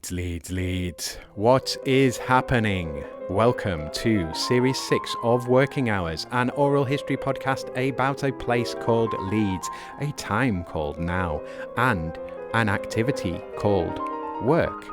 Leads. What is happening? Welcome to Series 6 of Working Hours, an oral history podcast about a place called Leeds, a time called now, and an activity called work.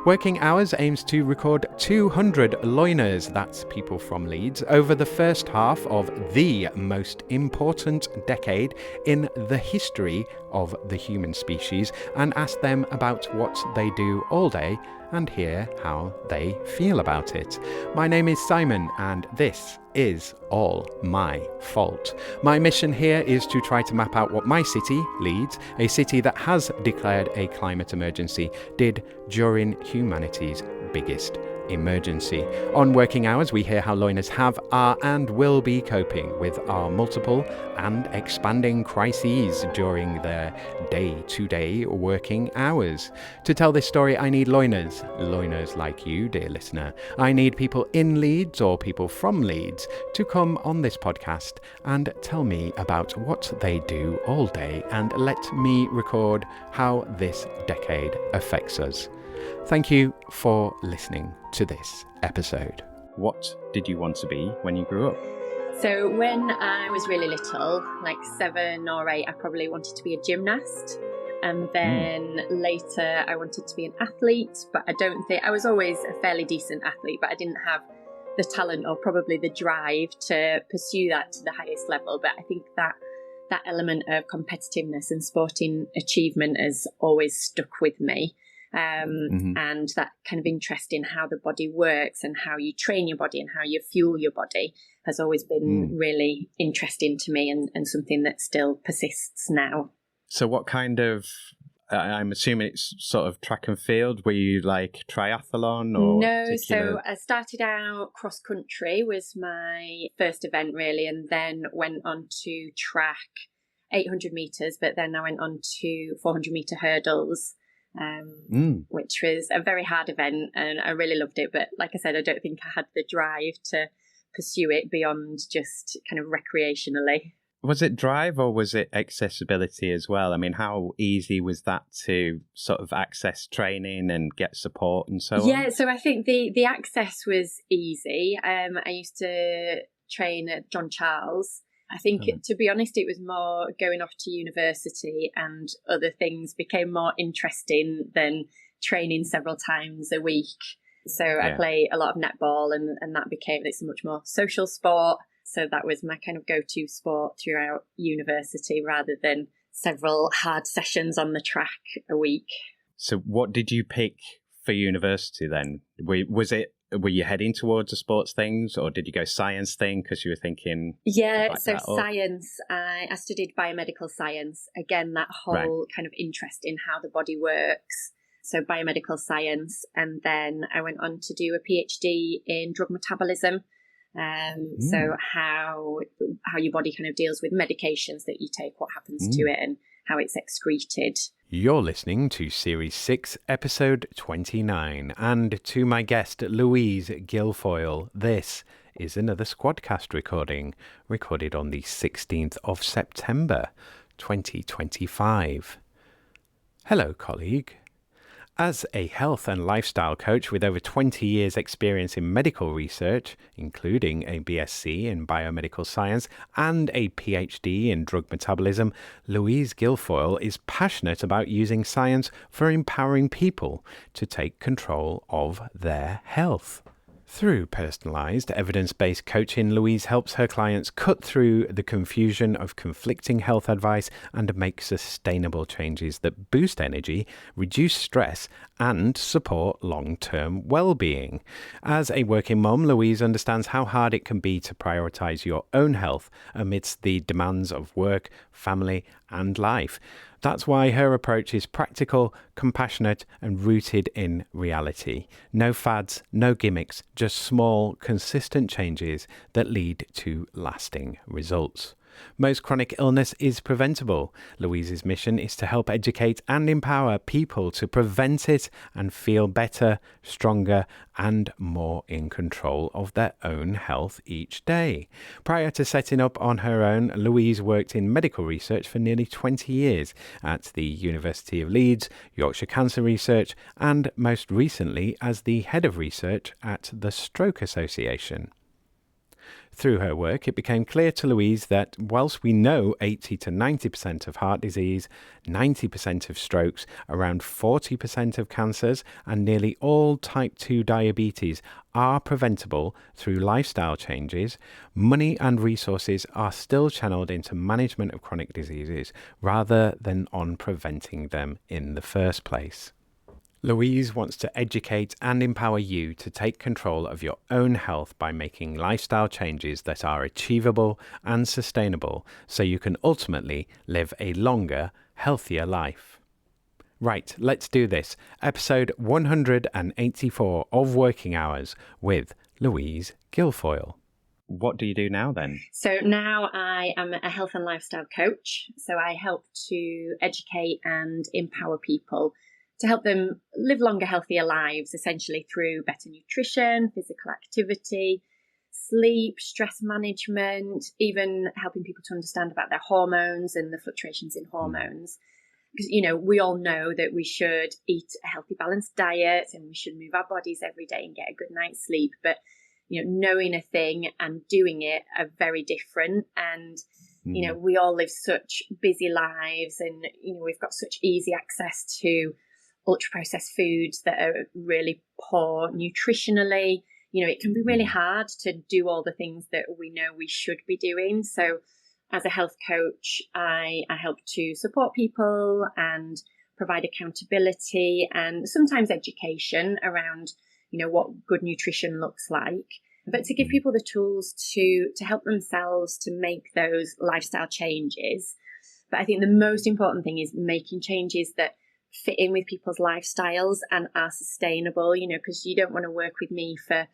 Working Hours aims to record 200 loiners, that's people from Leeds, over the first half of the most important decade in the history of the human species, and ask them about what they do all day and hear how they feel about it. My name is Simon, and this is all my fault. My mission here is to try to map out what my city, Leeds, a city that has declared a climate emergency, did during humanity's biggest emergency. On Working Hours, we hear how loiners have, are, and will be coping with our multiple and expanding crises during their day-to-day working hours. To tell this story, I need loiners like you, dear listener. I need people in Leeds or people from Leeds to come on this podcast and tell me about what they do all day and let me record how this decade affects us. Thank you for listening to this episode. What did you want to be when you grew up? So when I was really little, like 7 or 8, I probably wanted to be a gymnast. And then later I wanted to be an athlete, but I was always a fairly decent athlete, but I didn't have the talent or probably the drive to pursue that to the highest level. But I think that element of competitiveness and sporting achievement has always stuck with me. And that kind of interest in how the body works and how you train your body and how you fuel your body has always been really interesting to me and something that still persists now. So what kind of, I'm assuming it's sort of track and field, were you like triathlon or? No, particular... so I started out cross country was my first event really, and then went on to track 800 metres, but then I went on to 400 metre hurdles. Which was a very hard event and I really loved it, but like I said, I don't think I had the drive to pursue it beyond just kind of recreationally. Was it drive or was it accessibility as well? I mean, how easy was that to sort of access training and get support and so on? Yeah, so I think the access was easy. I used to train at John Charles. I think, to be honest, it was more going off to university and other things became more interesting than training several times a week. So I play a lot of netball and that it's a much more social sport. So that was my kind of go-to sport throughout university rather than several hard sessions on the track a week. So what did you pick for university then? Were you heading towards the sports things or did you go science thing because you were thinking? Yeah, so science, I studied biomedical science. Again, that whole kind of interest in how the body works. So biomedical science. And then I went on to do a PhD in drug metabolism. So how your body kind of deals with medications that you take, what happens to it and how it's excreted. You're listening to Series 6, Episode 29, and to my guest, Louise Guilfoyle. This is another Squadcast recorded on the 16th of September, 2025. Hello, colleague. As a health and lifestyle coach with over 20 years' experience in medical research, including a BSc in Biomedical Science and a PhD in Drug Metabolism, Louise Guilfoyle is passionate about using science for empowering people to take control of their health. Through personalised, evidence-based coaching, Louise helps her clients cut through the confusion of conflicting health advice and make sustainable changes that boost energy, reduce stress, and support long-term well-being. As a working mum, Louise understands how hard it can be to prioritise your own health amidst the demands of work, family, and life. That's why her approach is practical, compassionate, and rooted in reality. No fads, no gimmicks, just small, consistent changes that lead to lasting results. Most chronic illness is preventable. Louise's mission is to help educate and empower people to prevent it and feel better, stronger, and more in control of their own health each day. Prior to setting up on her own, Louise worked in medical research for nearly 20 years at the University of Leeds, Yorkshire Cancer Research, and most recently as the head of research at the Stroke Association. Through her work, it became clear to Louise that whilst we know 80 to 90% of heart disease, 90% of strokes, around 40% of cancers, and nearly all type 2 diabetes are preventable through lifestyle changes, money and resources are still channeled into management of chronic diseases rather than on preventing them in the first place. Louise wants to educate and empower you to take control of your own health by making lifestyle changes that are achievable and sustainable so you can ultimately live a longer, healthier life. Right, let's do this. Episode 184 of Working Hours with Louise Guilfoyle. What do you do now then? So now I am a health and lifestyle coach. So I help to educate and empower people to help them live longer, healthier lives, essentially through better nutrition, physical activity, sleep, stress management, even helping people to understand about their hormones and the fluctuations in hormones. Because, you know, we all know that we should eat a healthy, balanced diet and we should move our bodies every day and get a good night's sleep. But, you know, knowing a thing and doing it are very different. And, you know, we all live such busy lives and, you know, we've got such easy access to ultra-processed foods that are really poor nutritionally. You know, it can be really hard to do all the things that we know we should be doing. So as a health coach, I help to support people and provide accountability and sometimes education around, you know, what good nutrition looks like, but to give people the tools to help themselves to make those lifestyle changes. But I think the most important thing is making changes that fit in with people's lifestyles and are sustainable, you know, because you don't want to work with me for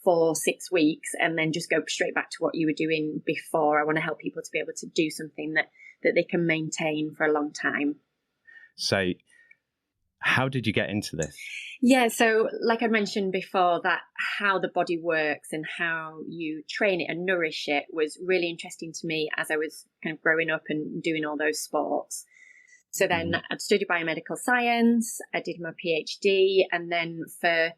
4-6 weeks and then just go straight back to what you were doing before. I want to help people to be able to do something that they can maintain for a long time. So how did you get into this? Yeah, so like I mentioned before, that how the body works and how you train it and nourish it was really interesting to me as I was kind of growing up and doing all those sports. So then I'd studied biomedical science, I did my PhD, and then for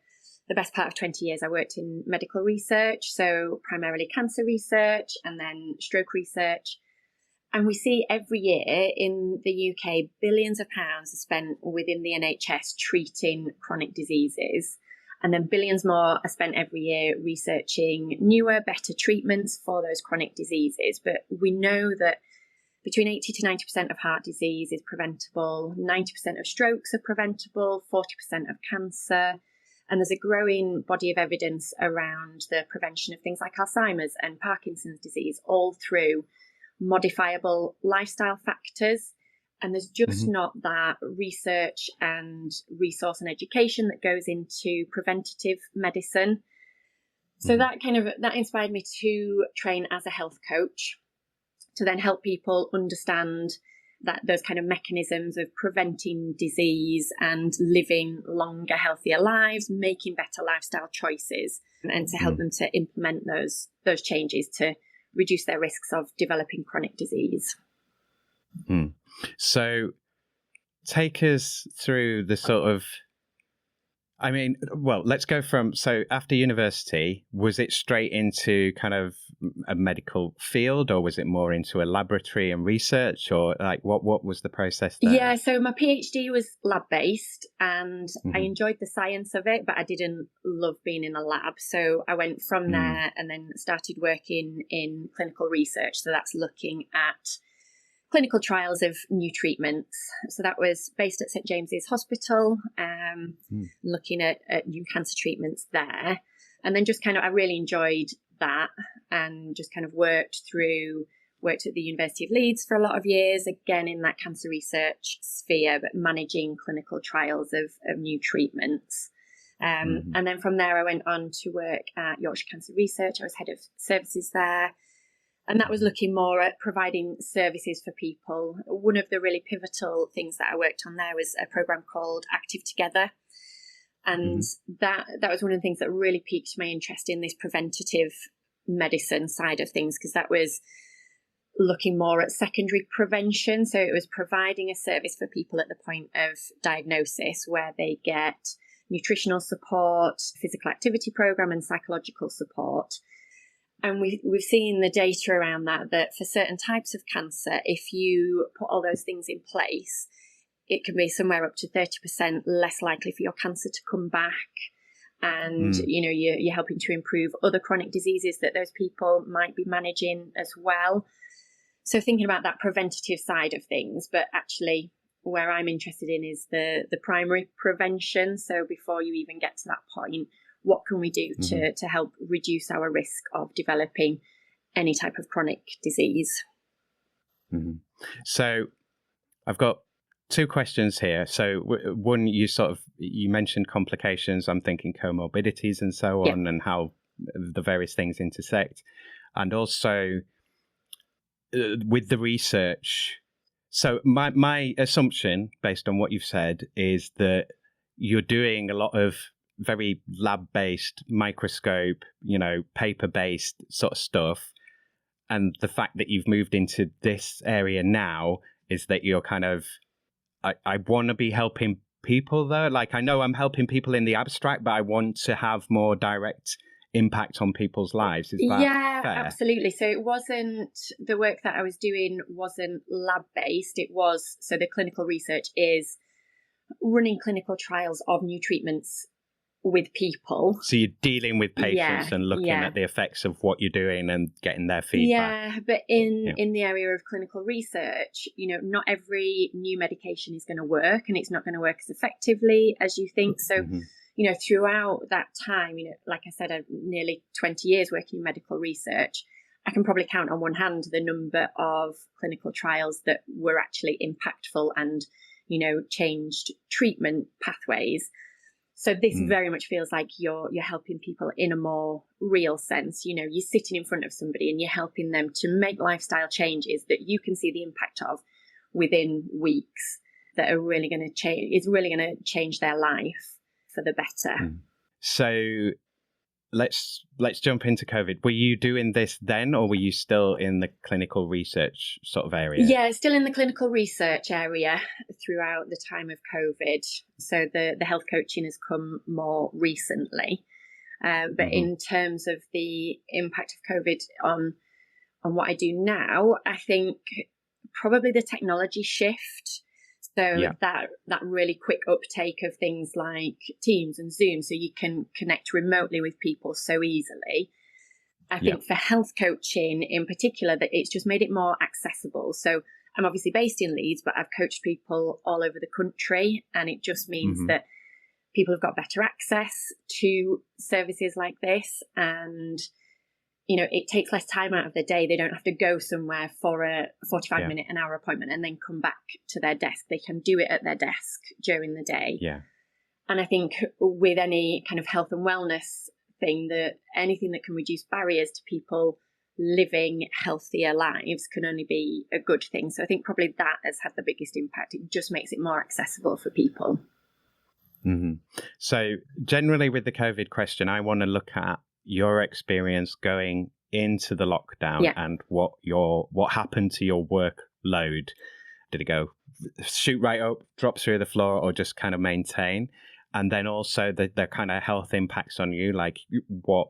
the best part of 20 years, I worked in medical research, so primarily cancer research and then stroke research. And we see every year in the UK, billions of pounds are spent within the NHS treating chronic diseases. And then billions more are spent every year researching newer, better treatments for those chronic diseases. But we know that between 80 to 90% of heart disease is preventable, 90% of strokes are preventable, 40% of cancer. And there's a growing body of evidence around the prevention of things like Alzheimer's and Parkinson's disease, all through modifiable lifestyle factors. And there's just not that research and resource and education that goes into preventative medicine. So that inspired me to train as a health coach, to then help people understand that those kind of mechanisms of preventing disease and living longer, healthier lives, making better lifestyle choices, and to help them to implement those changes to reduce their risks of developing chronic disease. So take us through the sort of, I mean, well, let's go from, so after university, was it straight into kind of a medical field, or was it more into a laboratory and research, or like what was the process there? Yeah, so my PhD was lab-based and I enjoyed the science of it, but I didn't love being in a lab. So I went from there and then started working in clinical research. So that's looking at clinical trials of new treatments. So that was based at St James's Hospital, looking at new cancer treatments there. And then just kind of, I really enjoyed that and just kind of worked at the University of Leeds for a lot of years, again in that cancer research sphere, but managing clinical trials of new treatments. And then from there, I went on to work at Yorkshire Cancer Research. I was head of services there. And that was looking more at providing services for people. One of the really pivotal things that I worked on there was a program called Active Together. And that was one of the things that really piqued my interest in this preventative medicine side of things, because that was looking more at secondary prevention. So it was providing a service for people at the point of diagnosis where they get nutritional support, physical activity program, and psychological support. And we've seen the data around that for certain types of cancer, if you put all those things in place, it can be somewhere up to 30% less likely for your cancer to come back. And, you're helping to improve other chronic diseases that those people might be managing as well. So thinking about that preventative side of things, but actually where I'm interested in is the primary prevention. So before you even get to that point, what can we do to help reduce our risk of developing any type of chronic disease? So I've got two questions here. So one, you mentioned complications. I'm thinking comorbidities and so on, and how the various things intersect. And also with the research. So my assumption, based on what you've said, is that you're doing a lot of very lab-based, microscope, paper-based sort of stuff. And the fact that you've moved into this area now is that you're kind of, I want to be helping people though. Like, I know I'm helping people in the abstract, but I want to have more direct impact on people's lives. Is that fair? Absolutely. So it wasn't, the work that I was doing wasn't lab-based. It was, so the clinical research is running clinical trials of new treatments with people. So you're dealing with patients and looking at the effects of what you're doing and getting their feedback. Yeah, but in the area of clinical research, not every new medication is going to work, and it's not going to work as effectively as you think. So, throughout that time, like I said, I've nearly 20 years working in medical research. I can probably count on one hand the number of clinical trials that were actually impactful and, changed treatment pathways. So this very much feels like you're helping people in a more real sense. You're sitting in front of somebody and you're helping them to make lifestyle changes that you can see the impact of within weeks that are really going to change. It's really going to change their life for the better. So let's jump into COVID. Were you doing this then, or were you still in the clinical research sort of area? Yeah, still in the clinical research area throughout the time of COVID. So the health coaching has come more recently. But in terms of the impact of COVID on what I do now, I think probably the technology shift. So that really quick uptake of things like Teams and Zoom, so you can connect remotely with people so easily. I think for health coaching in particular, that it's just made it more accessible. So I'm obviously based in Leeds, but I've coached people all over the country, and it just means that people have got better access to services like this, and it takes less time out of their day. They don't have to go somewhere for a 45-minute, an hour appointment and then come back to their desk. They can do it at their desk during the day. Yeah. And I think with any kind of health and wellness thing, that anything that can reduce barriers to people living healthier lives can only be a good thing. So I think probably that has had the biggest impact. It just makes it more accessible for people. So generally with the COVID question, I want to look at your experience going into the lockdown and what happened to your workload. Did it go shoot right up, drop through the floor, or just kind of maintain? And then also the kind of health impacts on you, like what,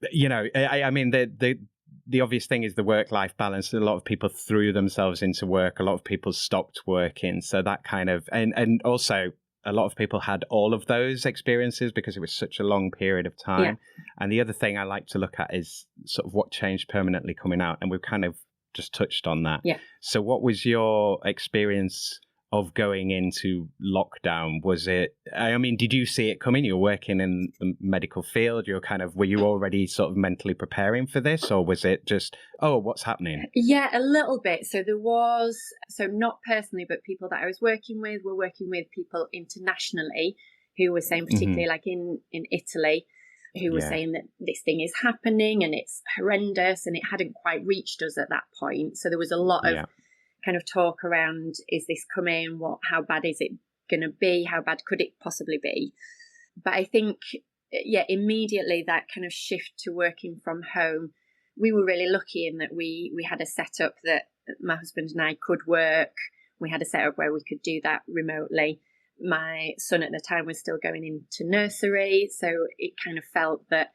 I mean, the obvious thing is the work-life balance. A lot of people threw themselves into work. A lot of people stopped working. So that kind of, and also a lot of people had all of those experiences because it was such a long period of time. Yeah. And the other thing I like to look at is sort of what changed permanently coming out. And we've kind of just touched on that. Yeah. So what was your experience of going into lockdown? Was it, I mean, did you see it coming? You're working in the medical field. Were you already sort of mentally preparing for this? Or was it just, oh, what's happening? Yeah, a little bit. So there was, so not personally, but people that I was working with were working with people internationally who were saying, particularly like in Italy, who were saying that this thing is happening and it's horrendous, and it hadn't quite reached us at that point. So there was a lot of kind of talk around, is this coming? How bad is it going to be? How bad could it possibly be? But I think, immediately that kind of shift to working from home, we were really lucky in that we had a setup that my husband and I could work. We had a setup where we could do that remotely. My son at the time was still going into nursery, so it kind of felt that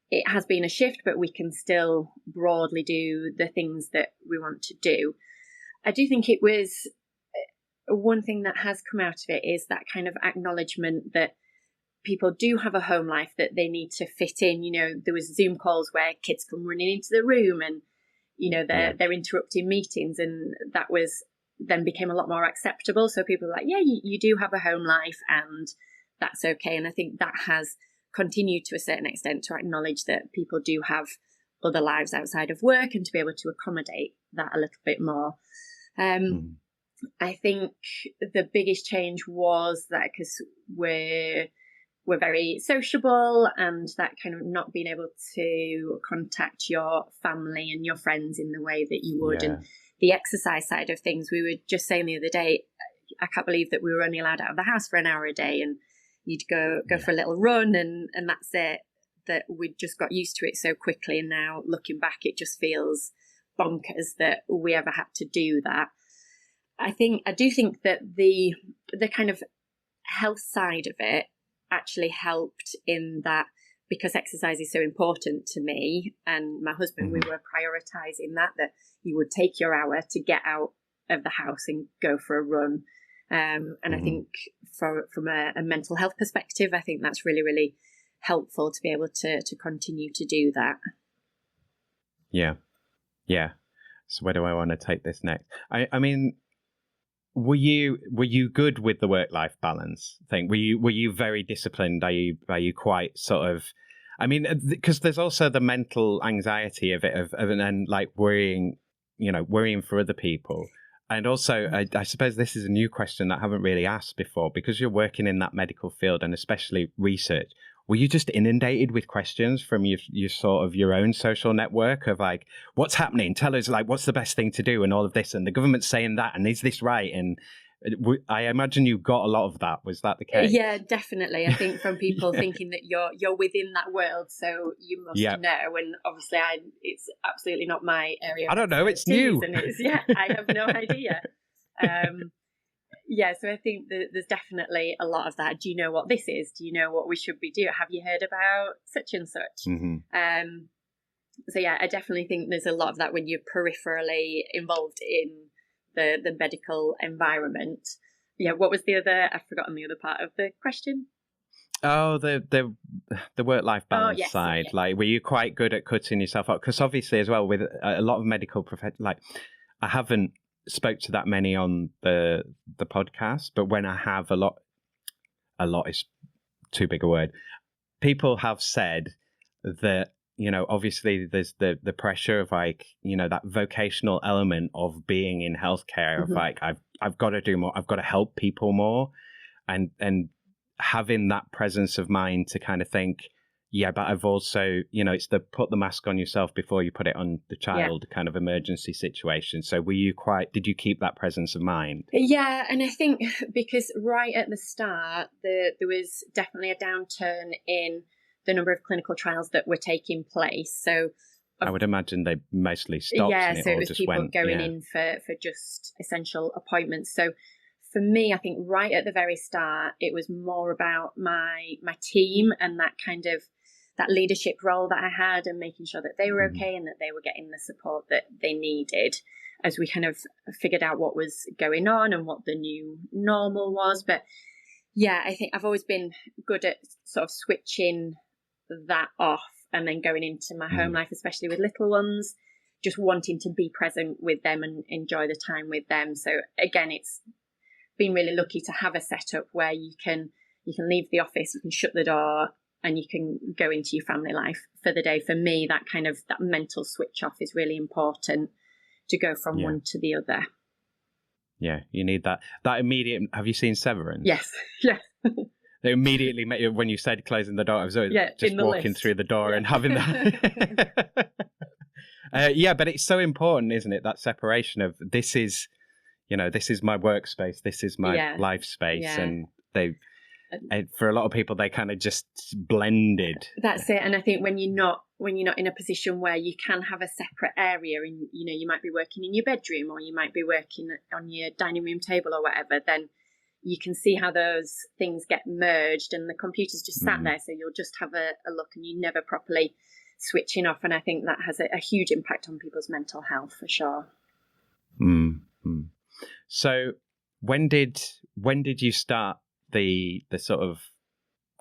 it has been a shift, but we can still broadly do the things that we want to do. I do think it was one thing that has come out of it is that kind of acknowledgement that people do have a home life that they need to fit in. You know, there was Zoom calls where kids come running into the room and, you know, they're interrupting meetings, and that was then became a lot more acceptable. So people are like, you do have a home life and that's okay. And I think that has continued to a certain extent to acknowledge that people do have other lives outside of work and to be able to accommodate that a little bit more. I think the biggest change was that because we're very sociable, and that kind of not being able to contact your family and your friends in the way that you would. And the exercise side of things, we were just saying the other day, I can't believe that we were only allowed out of the house for an hour a day, and you'd go for a little run and that's it. That we'd just got used to it so quickly, and now looking back it just feels bonkers that we ever had to do that. I do think that the kind of health side of it actually helped in that, because exercise is so important to me and my husband, we were prioritising that you would take your hour to get out of the house and go for a run. And I think from a mental health perspective, I think that's really, really helpful to be able to continue to do that. Yeah. So where do I want to take this next? I mean, were you good with the work-life balance thing? Were you very disciplined? Are you quite sort of, I mean, because there's also the mental anxiety of it, and like worrying for other people. And also, I suppose this is a new question that I haven't really asked before, because you're working in that medical field and especially research. Were you just inundated with questions from your sort of your own social network of like, what's happening? Tell us, like, what's the best thing to do and all of this, and the government's saying that, and is this right? And I imagine you got a lot of that. Was that the case? Yeah, definitely. I think from people thinking that you're within that world, so you must know. And obviously, it's absolutely not my area. I don't know. It's new. And I have no idea. So I think that there's definitely a lot of that. Do you know what this is? Do you know what we should be doing? Have you heard about such and such? I definitely think there's a lot of that when you're peripherally involved in the medical environment. Yeah, what was the other? I've forgotten the other part of the question. Oh, the work-life balance side. Yeah. Like, were you quite good at cutting yourself up? Because obviously, as well, with a lot of medical like, I haven't spoke to that many on the podcast, but when I have a lot is too big a word. People have said that, obviously there's the pressure of like, that vocational element of being in healthcare of like, I've got to do more, I've got to help people more, and having that presence of mind to kind of think, but I've also, it's the put the mask on yourself before you put it on the child kind of emergency situation. So did you keep that presence of mind? Yeah, and I think because right at the start, there was definitely a downturn in the number of clinical trials that were taking place. So I would imagine they mostly stopped. Yeah, so it was people going in for just essential appointments. So for me, I think right at the very start, it was more about my team and that kind of that leadership role that I had, and making sure that they were okay and that they were getting the support that they needed as we kind of figured out what was going on and what the new normal was. But I think I've always been good at sort of switching that off and then going into my home life, especially with little ones, just wanting to be present with them and enjoy the time with them. So again, it's been really lucky to have a setup where you can leave the office, you can shut the door, and you can go into your family life for the day. For me, that mental switch off is really important to go from one to the other. Yeah, you need that immediate. Have you seen Severance? Yes. Yeah. Immediately, when you said closing the door, I was just walking through the door and having that. But it's so important, isn't it? That separation of this is my workspace, this is my life space, and for a lot of people, they kind of just blended. That's it. And I think when you're not in a position where you can have a separate area, and you might be working in your bedroom, or you might be working on your dining room table or whatever, then you can see how those things get merged, and the computer's just sat there, so you'll just have a look, and you never properly switching off. And I think that has a huge impact on people's mental health for sure. So when did you start the sort of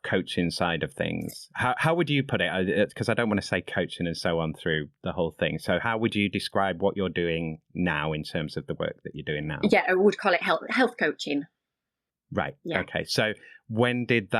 coaching side of things? How would you put it? Because I don't want to say coaching and so on through the whole thing. So how would you describe what you're doing now in terms of the work that you're doing now? Yeah, I would call it health coaching. Right. Yeah. Okay. So when was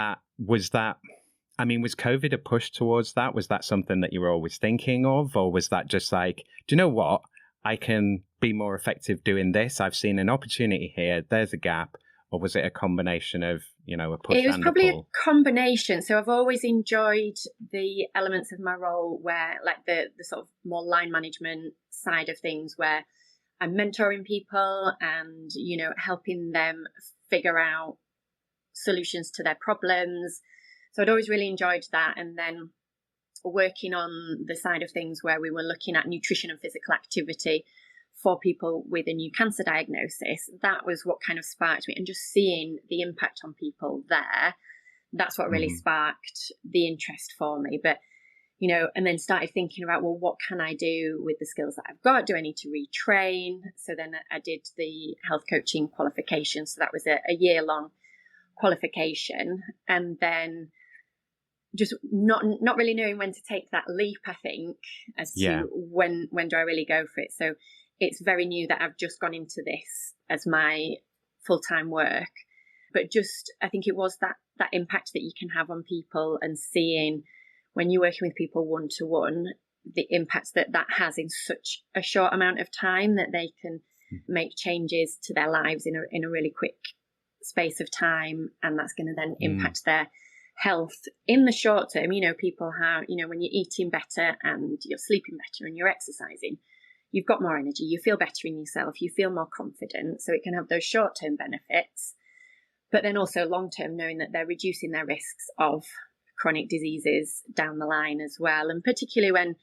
COVID a push towards that? Was that something that you were always thinking of? Or was that just like, do you know what? I can be more effective doing this. I've seen an opportunity here. There's a gap. Or was it a combination of, a push and a pull? It was probably a combination. So I've always enjoyed the elements of my role where, like the sort of more line management side of things, where I'm mentoring people and, helping them figure out solutions to their problems. So I'd always really enjoyed that. And then working on the side of things where we were looking at nutrition and physical activity for people with a new cancer diagnosis, that was what kind of sparked me. And just seeing the impact on people there, that's what really sparked the interest for me. But, and then started thinking about, well, what can I do with the skills that I've got? Do I need to retrain? So then I did the health coaching qualification. So that was a year-long qualification. And then just not really knowing when to take that leap, I think, as to when do I really go for it. So it's very new that I've just gone into this as my full-time work. But just, I think it was that impact that you can have on people, and seeing when you're working with people one-to-one, the impact that has in such a short amount of time, that they can make changes to their lives in a really quick space of time. And that's going to then impact their health in the short term. People have, when you're eating better and you're sleeping better and you're exercising, you've got more energy, you feel better in yourself, you feel more confident. So it can have those short-term benefits, but then also long-term, knowing that they're reducing their risks of chronic diseases down the line as well. And particularly when,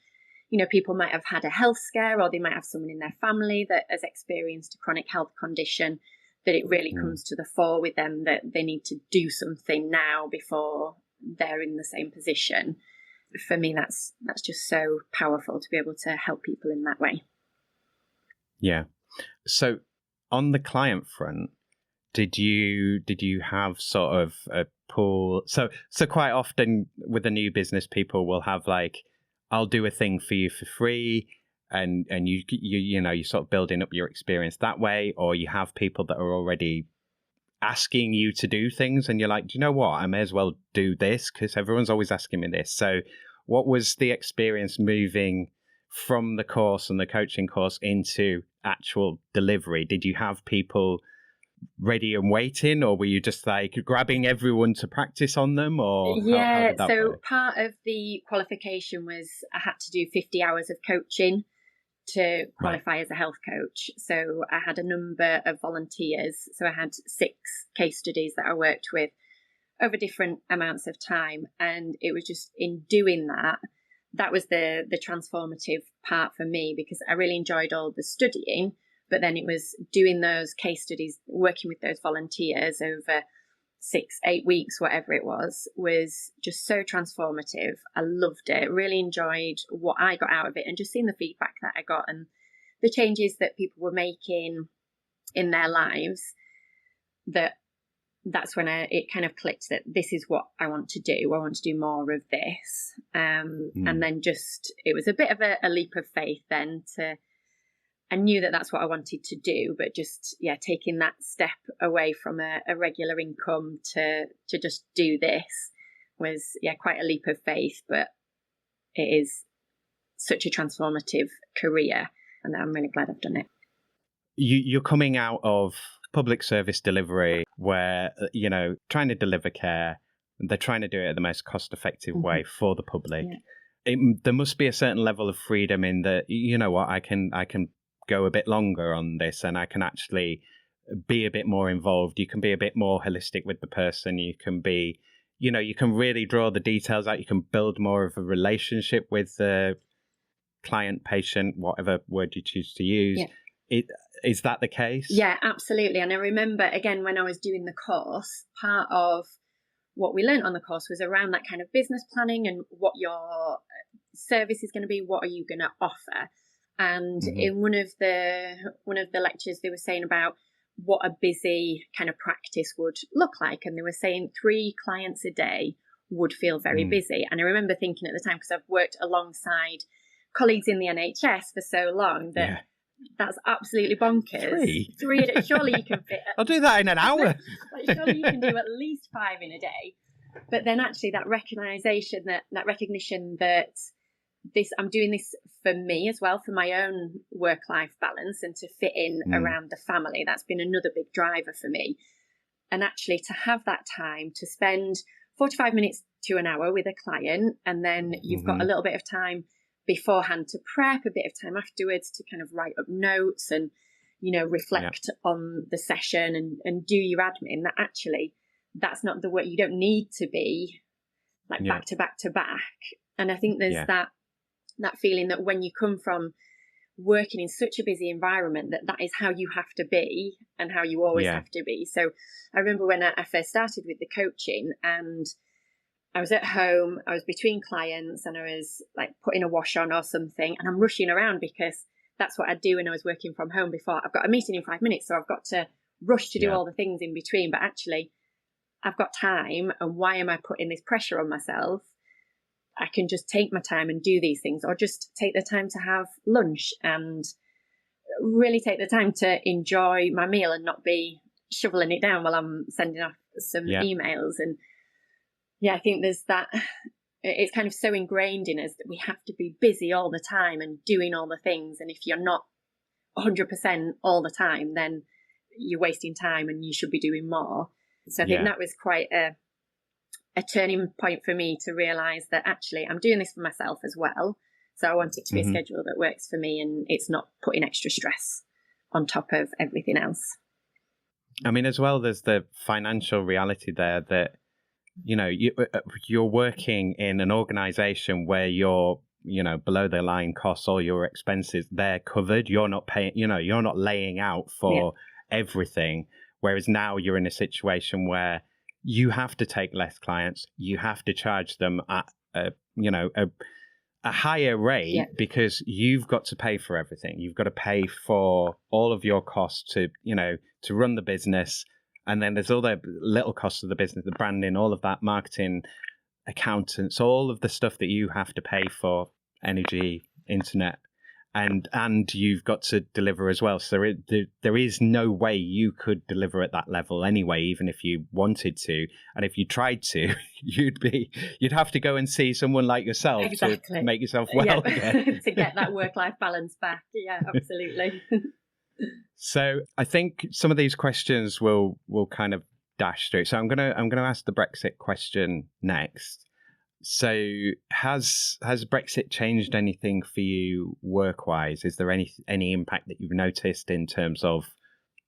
people might have had a health scare, or they might have someone in their family that has experienced a chronic health condition, that it really comes to the fore with them that they need to do something now before they're in the same position. For me, that's just so powerful to be able to help people in that way. Yeah. So on the client front, did you have sort of a pool? So quite often with a new business, people will have like, I'll do a thing for you for free, and you sort of building up your experience that way, or you have people that are already asking you to do things, and you're like, do you know what? I may as well do this because everyone's always asking me this. So what was the experience moving from the course and the coaching course into actual delivery? Did you have people ready and waiting, or were you just like grabbing everyone to practice on them? Or how did that work? Part of the qualification was I had to do 50 hours of coaching to qualify as a health coach. So I had a number of volunteers. So I had 6 case studies that I worked with over different amounts of time. And it was just in doing that was the transformative part for me, because I really enjoyed all the studying, but then it was doing those case studies, working with those volunteers over 6-8 weeks, whatever it was just so transformative. I loved it, really enjoyed what I got out of it, and just seeing the feedback that I got and the changes that people were making in their lives. That's when it kind of clicked that this is what I want to do. I want to do more of this. And then just, it was a bit of a leap of faith then I knew that that's what I wanted to do, but just, taking that step away from a regular income to just do this was, quite a leap of faith, but it is such a transformative career, and I'm really glad I've done it. You're coming out of public service delivery where, trying to deliver care, They're trying to do it the most cost-effective way for the public. Yeah. There must be a certain level of freedom in that, you know what, I can go a bit longer on this, and I can actually be a bit more involved. You can be a bit more holistic with the person. You can be, you know, you can really draw the details out. You can build more of a relationship with the client, patient, whatever word you choose to use. Is that the case? Yeah, absolutely. And I remember, again, when I was doing the course, part of what we learned on the course was around that kind of business planning and what your service is going to be, what are you going to offer. And in one of the lectures, they were saying about what a busy kind of practice would look like. And they were saying 3 clients a day would feel very busy. And I remember thinking at the time, because I've worked alongside colleagues in the NHS for so long, that that's absolutely bonkers. 3 a day. Surely you can fit. I'll do that in an hour. Surely you can do at least 5 in a day. But then actually that recognition that this, I'm doing this for me as well, for my own work-life balance and to fit in around the family. That's been another big driver for me. And actually to have that time to spend 45 minutes to an hour with a client, and then you've got a little bit of time beforehand to prep, a bit of time afterwards to kind of write up notes and, you know, reflect on the session and do your admin, that actually that's not the way. You don't need to be like back to back to back. And I think there's that feeling that when you come from working in such a busy environment, that is how you have to be and how you always have to be. So I remember when I first started with the coaching, and I was at home, I was between clients, and I was like putting a wash on or something, and I'm rushing around because that's what I'd do when I was working from home before. I've got a meeting in 5 minutes, so I've got to rush to do all the things in between. But actually, I've got time, and why am I putting this pressure on myself? I can just take my time and do these things, or just take the time to have lunch and really take the time to enjoy my meal and not be shoveling it down while I'm sending off some emails. And I think there's that, it's kind of so ingrained in us that we have to be busy all the time and doing all the things. And if you're not 100% all the time, then you're wasting time and you should be doing more. So I think that was quite a turning point for me to realize that actually I'm doing this for myself as well. So I want it to be a schedule that works for me, and it's not putting extra stress on top of everything else. I mean, as well, there's the financial reality there that, you know, you're working in an organization where you're, you know, below the line costs, all your expenses, they're covered. You're not paying, you know, you're not laying out for everything. Whereas now you're in a situation where you have to take less clients. You have to charge them at a higher rate because you've got to pay for everything. You've got to pay for all of your costs to run the business. And then there's all the little costs of the business, the branding, all of that, marketing, accountants, all of the stuff that you have to pay for, energy, internet, and you've got to deliver as well. So there is no way you could deliver at that level anyway, even if you wanted to. And if you tried to, you'd have to go and see someone like yourself to make yourself well again. To get that work-life balance back. Yeah, absolutely. So I think some of these questions will kind of dash through. So I'm gonna ask the Brexit question next. So has Brexit changed anything for you work-wise? Is there any impact that you've noticed in terms of,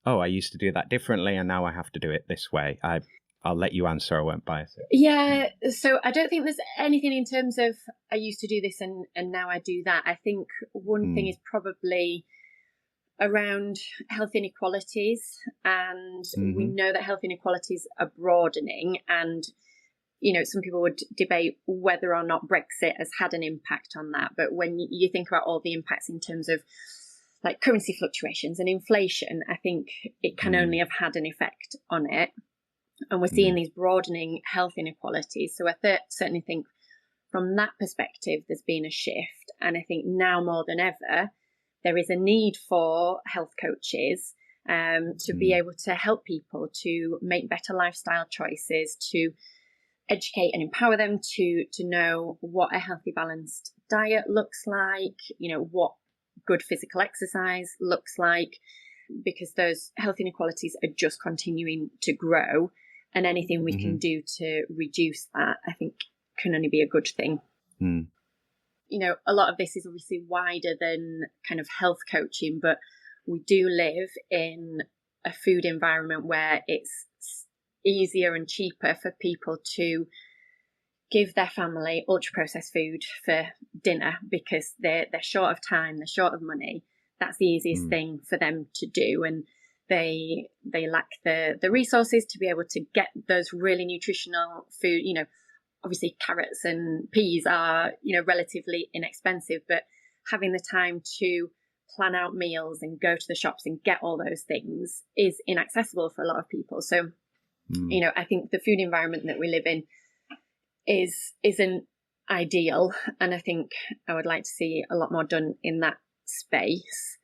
oh, I used to do that differently and now I have to do it this way? I'll let you answer. I won't bias it. Yeah, so I don't think there's anything in terms of I used to do this and now I do that. I think one thing is probably around health inequalities, and we know that health inequalities are broadening, and you know, some people would debate whether or not Brexit has had an impact on that. But when you think about all the impacts in terms of like currency fluctuations and inflation, I think it can only have had an effect on it. And we're seeing these broadening health inequalities. So I certainly think from that perspective, there's been a shift. And I think now more than ever, there is a need for health coaches to be able to help people to make better lifestyle choices, to educate and empower them to know what a healthy, balanced diet looks like, you know, what good physical exercise looks like, because those health inequalities are just continuing to grow. And anything we can do to reduce that, I think, can only be a good thing. You know, a lot of this is obviously wider than kind of health coaching, but we do live in a food environment where it's easier and cheaper for people to give their family ultra processed food for dinner because they're short of time, they're short of money. That's the easiest thing for them to do, and they lack the resources to be able to get those really nutritional food. You know, obviously carrots and peas are, you know, relatively inexpensive, but having the time to plan out meals and go to the shops and get all those things is inaccessible for a lot of people. So, you know, I think the food environment that we live in isn't ideal, and I think I would like to see a lot more done in that space.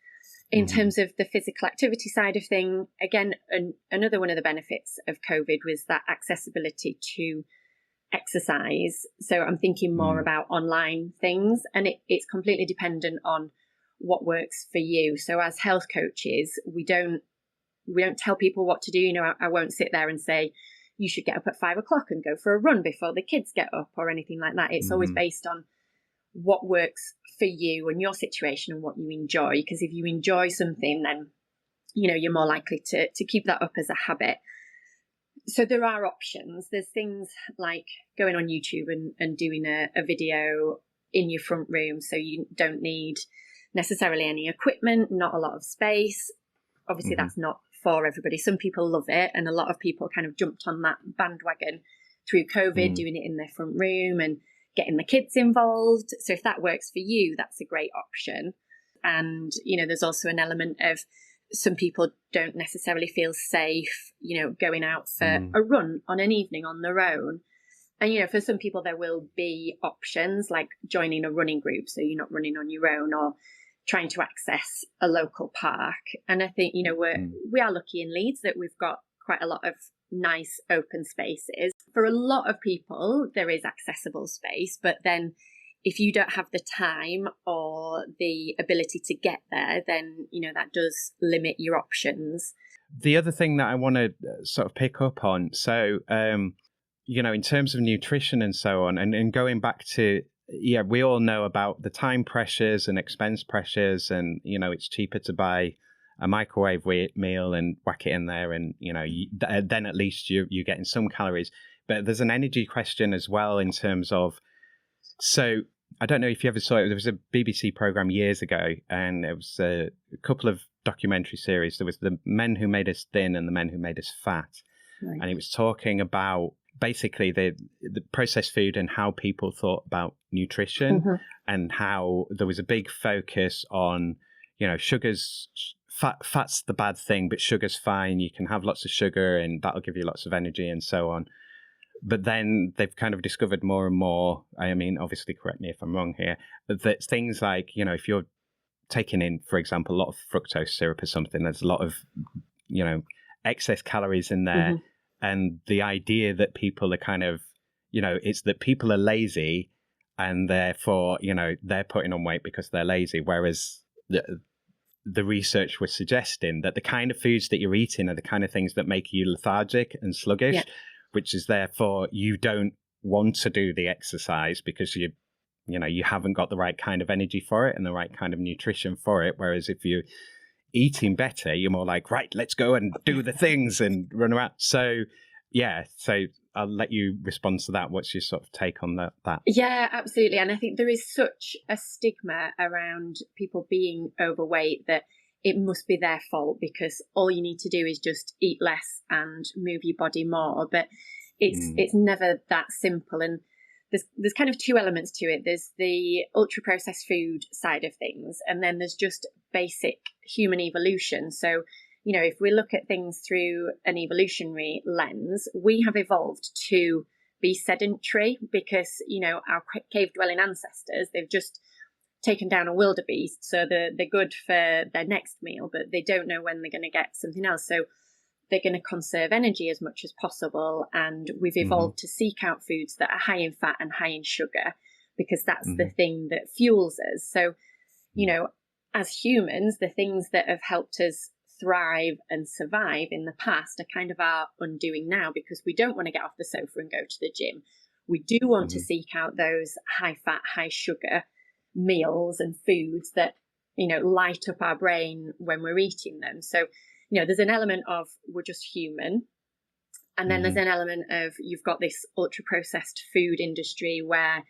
In terms of the physical activity side of thing, again, another one of the benefits of COVID was that accessibility to exercise. So I'm thinking more about online things, and it's completely dependent on what works for you. So as health coaches, we don't tell people what to do. You know, I won't sit there and say, you should get up at 5 o'clock and go for a run before the kids get up or anything like that. It's always based on what works for you and your situation and what you enjoy. Because if you enjoy something, then, you know, you're more likely to keep that up as a habit. So there are options. There's things like going on YouTube and doing a video in your front room. So you don't need necessarily any equipment, not a lot of space. Obviously, that's not for everybody. Some people love it, and a lot of people kind of jumped on that bandwagon through COVID, doing it in their front room and getting the kids involved. So if that works for you, that's a great option. And, you know, there's also an element of some people don't necessarily feel safe, you know, going out for a run on an evening on their own. And, you know, for some people, there will be options like joining a running group, so you're not running on your own, or trying to access a local park. And I think, you know, we are lucky in Leeds that we've got quite a lot of nice open spaces. For a lot of people, there is accessible space, but then if you don't have the time or the ability to get there, then, you know, that does limit your options. The other thing that I want to sort of pick up on, so, you know, in terms of nutrition and so on, and going back to, yeah, we all know about the time pressures and expense pressures, and, you know, it's cheaper to buy a microwave meal and whack it in there, and, you know, then at least you're getting some calories. But there's an energy question as well in terms of, so I don't know if you ever saw it, there was a BBC program years ago, and it was a couple of documentary series. There was The Men Who Made Us Thin and The Men Who Made Us Fat. Right. And it was talking about basically the processed food and how people thought about nutrition, and how there was a big focus on, you know, fat's the bad thing, but sugar's fine. You can have lots of sugar and that'll give you lots of energy and so on. But then they've kind of discovered more and more, I mean, obviously correct me if I'm wrong here, that things like, you know, if you're taking in, for example, a lot of fructose syrup or something, there's a lot of, you know, excess calories in there. And the idea that people are kind of, you know, it's that people are lazy and therefore, you know, they're putting on weight because they're lazy. Whereas the research was suggesting that the kind of foods that you're eating are the kind of things that make you lethargic and sluggish, which is therefore you don't want to do the exercise because you know, you haven't got the right kind of energy for it and the right kind of nutrition for it. Whereas if you're eating better, you're more like, right, let's go and do the things and run around. So, yeah, so I'll let you respond to that. What's your sort of take on that? Yeah, absolutely. And I think there is such a stigma around people being overweight that it must be their fault because all you need to do is just eat less and move your body more. But it's never that simple. And there's kind of two elements to it. There's the ultra processed food side of things, and then there's just basic human evolution. So, you know, if we look at things through an evolutionary lens, we have evolved to be sedentary because, you know, our cave dwelling ancestors, they've just taken down a wildebeest, so they're good for their next meal, but they don't know when they're going to get something else. So they're going to conserve energy as much as possible. And we've evolved to seek out foods that are high in fat and high in sugar because that's the thing that fuels us. So, you know, as humans, the things that have helped us thrive and survive in the past are kind of our undoing now, because we don't want to get off the sofa and go to the gym. We do want to seek out those high fat, high sugar meals and foods that, light up our brain when we're eating them. So, there's an element of we're just human. And then there's an element of you've got this ultra processed food industry where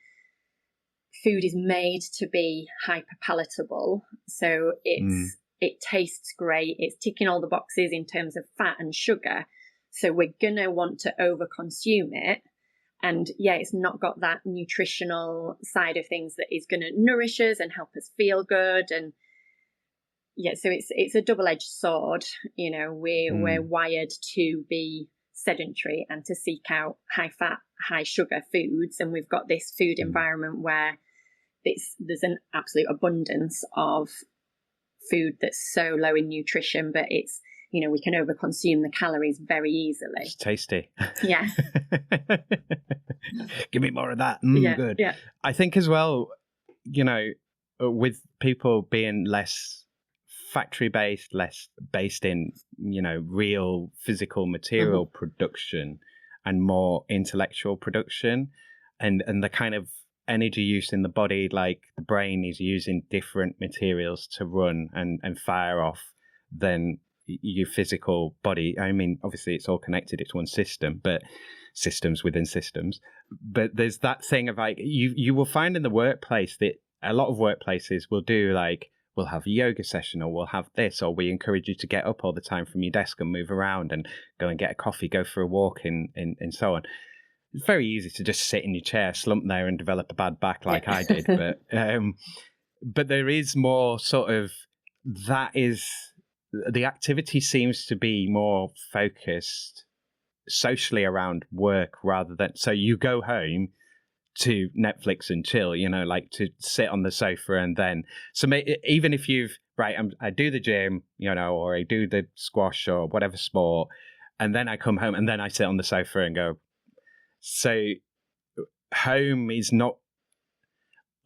food is made to be hyper palatable. So it tastes great. It's ticking all the boxes in terms of fat and sugar. So we're going to want to over consume it. And it's not got that nutritional side of things that is going to nourish us and help us feel good. And so it's a double-edged sword. We're wired to be sedentary and to seek out high fat, high sugar foods. And we've got this food environment where there's an absolute abundance of food that's so low in nutrition, but it's, we can overconsume the calories very easily. It's tasty. Yeah. Give me more of that. Good. Yeah. I think as well, with people being less factory-based, less based in, real physical material production and more intellectual production, and the kind of energy use in the body, like the brain is using different materials to run and fire off than your physical body. I mean, obviously it's all connected, it's one system, but systems within systems. But there's that thing of like, you will find in the workplace that a lot of workplaces will do like, we'll have a yoga session, or we'll have this, or we encourage you to get up all the time from your desk and move around and go and get a coffee, go for a walk and so on. It's very easy to just sit in your chair, slump there and develop a bad back like I did. But there is more sort of, the activity seems to be more focused socially around work rather than, so you go home to Netflix and chill, like to sit on the sofa and then, so even if I do the gym, or I do the squash or whatever sport, and then I come home and then I sit on the sofa and go, so home is not,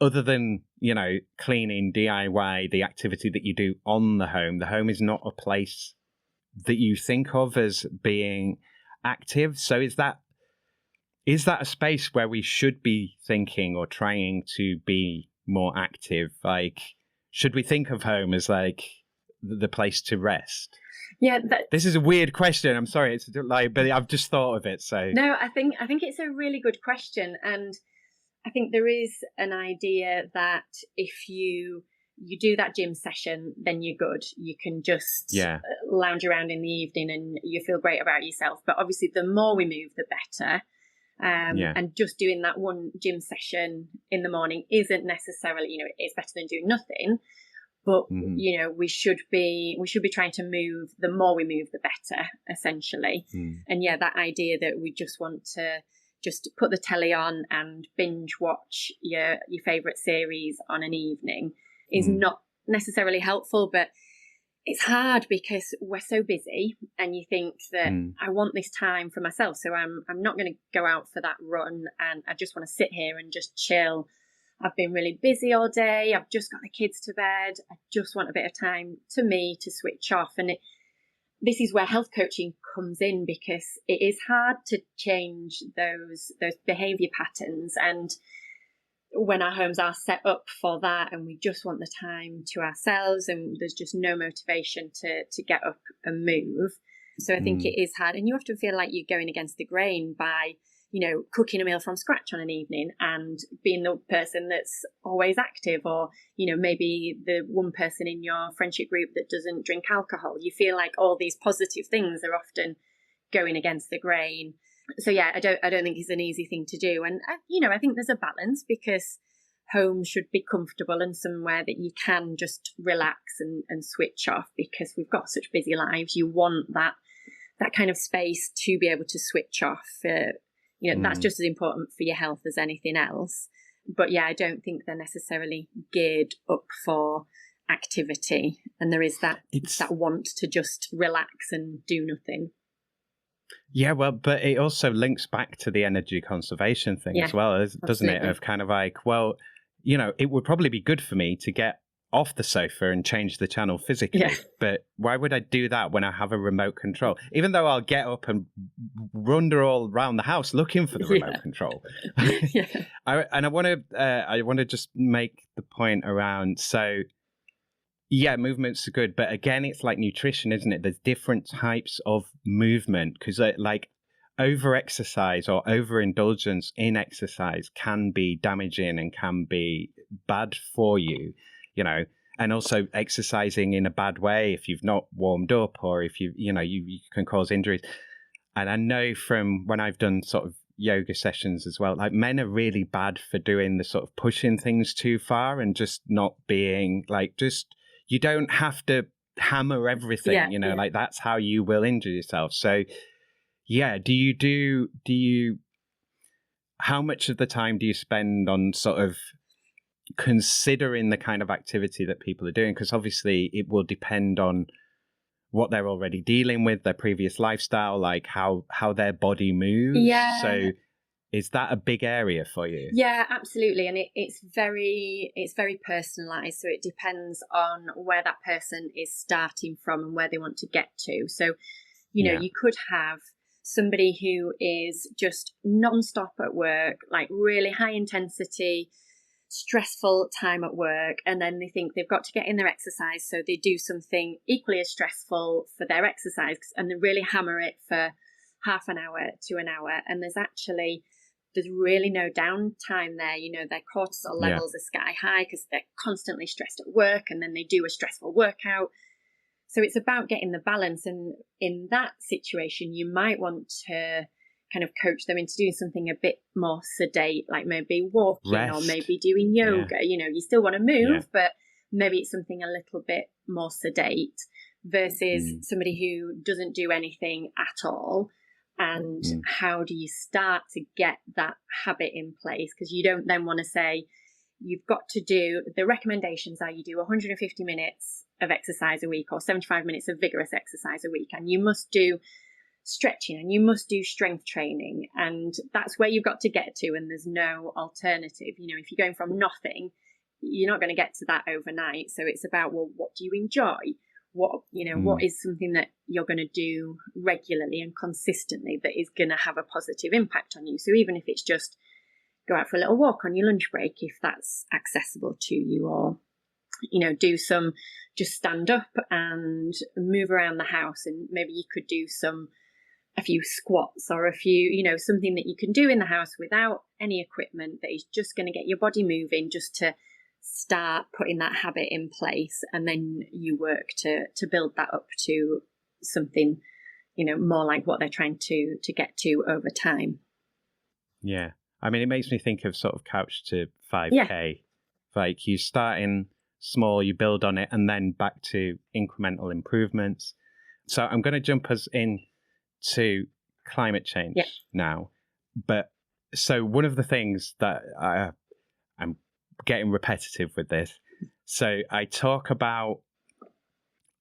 other than, cleaning, DIY, the activity that you do on the home is not a place that you think of as being active. So is that a space where we should be thinking or trying to be more active? Like, should we think of home as like the place to rest? Yeah, this is a weird question. I'm sorry, it's like, but I've just thought of it. So no, I think it's a really good question, and I think there is an idea that if you do that gym session, then you're good. You can just lounge around in the evening and you feel great about yourself. But obviously, the more we move, the better. And just doing that one gym session in the morning isn't necessarily, it's better than doing nothing. But we should be trying to move. The more we move, the better, essentially. And that idea that we just want to just put the telly on and binge watch your favorite series on an evening is not necessarily helpful. But it's hard because we're so busy, and you think that I want this time for myself, so I'm not going to go out for that run, and I just want to sit here and just chill. I've been really busy all day. I've just got the kids to bed. I just want a bit of time to me to switch off. And this is where health coaching comes in, because it is hard to change those behaviour patterns. And when our homes are set up for that and we just want the time to ourselves and there's just no motivation to get up and move. So I think it is hard. And you often feel like you're going against the grain by, cooking a meal from scratch on an evening and being the person that's always active, or, maybe the one person in your friendship group that doesn't drink alcohol. You feel like all these positive things are often going against the grain. So I don't think it's an easy thing to do. And, I think there's a balance, because home should be comfortable and somewhere that you can just relax and switch off, because we've got such busy lives. You want that kind of space to be able to switch off. That's just as important for your health as anything else. But I don't think they're necessarily geared up for activity. And there is that want to just relax and do nothing. Yeah, well, but it also links back to the energy conservation thing as well, doesn't it? Of kind of like, well, it would probably be good for me to get off the sofa and change the channel physically. Yeah. But why would I do that when I have a remote control? Even though I'll get up and wander all around the house looking for the remote control. Yeah. I want to just make the point around, so yeah, movements are good, but again, it's like nutrition, isn't it? There's different types of movement, because like over-exercise or overindulgence in exercise can be damaging and can be bad for you, you know, and also exercising in a bad way if you've not warmed up, or if you can cause injuries. And I know from when I've done sort of yoga sessions as well, like men are really bad for doing the sort of pushing things too far and just not being like, just, you don't have to hammer everything, like that's how you will injure yourself. So yeah, how much of the time do you spend on sort of considering the kind of activity that people are doing? Because obviously it will depend on what they're already dealing with, their previous lifestyle, like how their body moves. Yeah. So is that a big area for you? Yeah, absolutely. And it's very personalised. So it depends on where that person is starting from and where they want to get to. So, you could have somebody who is just non-stop at work, like really high intensity, stressful time at work, and then they think they've got to get in their exercise, so they do something equally as stressful for their exercise, and they really hammer it for half an hour to an hour, and there's really no downtime there. Their cortisol levels are sky high because they're constantly stressed at work, and then they do a stressful workout. So it's about getting the balance, and in that situation you might want to kind of coach them into doing something a bit more sedate, like maybe walking, rest, or maybe doing yoga. You still want to move, but maybe it's something a little bit more sedate versus somebody who doesn't do anything at all. And how do you start to get that habit in place? Because you don't then want to say, you've got to do, the recommendations are you do 150 minutes of exercise a week or 75 minutes of vigorous exercise a week, and you must do stretching and you must do strength training, and that's where you've got to get to, and there's no alternative. If you're going from nothing, you're not going to get to that overnight. So it's about, well, what do you enjoy? What is something that you're going to do regularly and consistently that is going to have a positive impact on you? So even if it's just go out for a little walk on your lunch break, if that's accessible to you, or do some, just stand up and move around the house, and maybe you could do a few squats, or a few, something that you can do in the house without any equipment, that is just going to get your body moving, just to start putting that habit in place. And then you work to build that up to something, more like what they're trying to get to over time. Yeah. I mean, it makes me think of sort of couch to 5K. Yeah. Like you start in small, you build on it, and then back to incremental improvements. So I'm going to jump us in to climate change now. But so one of the things that I'm getting repetitive with this. So I talk about,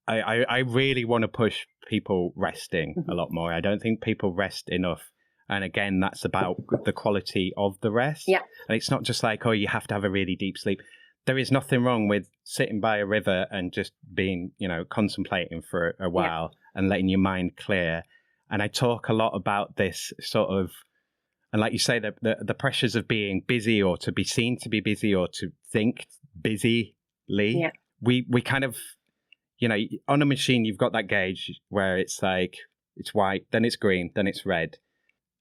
I really want to push people resting a lot more. I don't think people rest enough. And again, that's about the quality of the rest. Yeah. And it's not just like, oh, you have to have a really deep sleep. There is nothing wrong with sitting by a river and just being, contemplating for a while and letting your mind clear. And I talk a lot about this sort of, and like you say, the pressures of being busy, or to be seen to be busy, or to think busily. Yeah. We kind of, on a machine, you've got that gauge where it's like, it's white, then it's green, then it's red.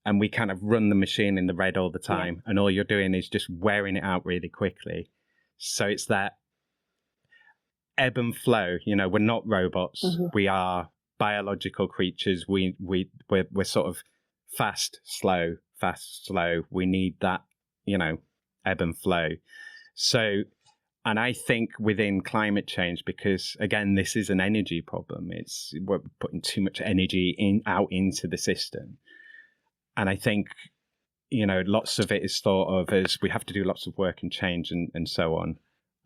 And we kind of run the machine in the red all the time. And all you're doing is just wearing it out really quickly. So it's that ebb and flow. We're not robots. We are biological creatures. We're sort of fast, slow. We need that, ebb and flow. So, and I think within climate change, because again, this is an energy problem. We're putting too much energy out into the system. And I think, lots of it is thought of as we have to do lots of work and change and so on.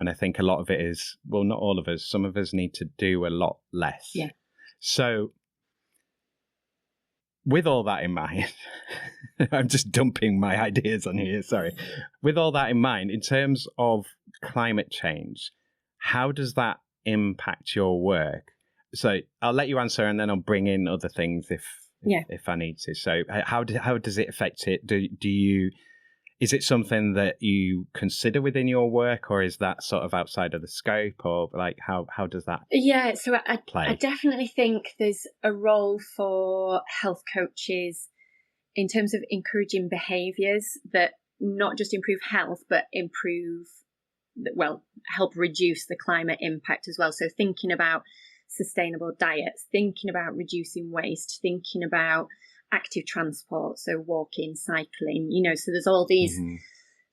And I think a lot of it is, well, not all of us, some of us need to do a lot less. Yeah. So with all that in mind, I'm just dumping my ideas on here, sorry. With all that in mind, in terms of climate change, how does that impact your work? So I'll let you answer, and then I'll bring in other things if I need to. So how does it affect it? Do you, is it something that you consider within your work, or is that sort of outside of the scope, or like how does that so I definitely think there's a role for health coaches in terms of encouraging behaviours that not just improve health, but help reduce the climate impact as well. So thinking about sustainable diets, thinking about reducing waste, thinking about active transport, so walking, cycling, so there's all these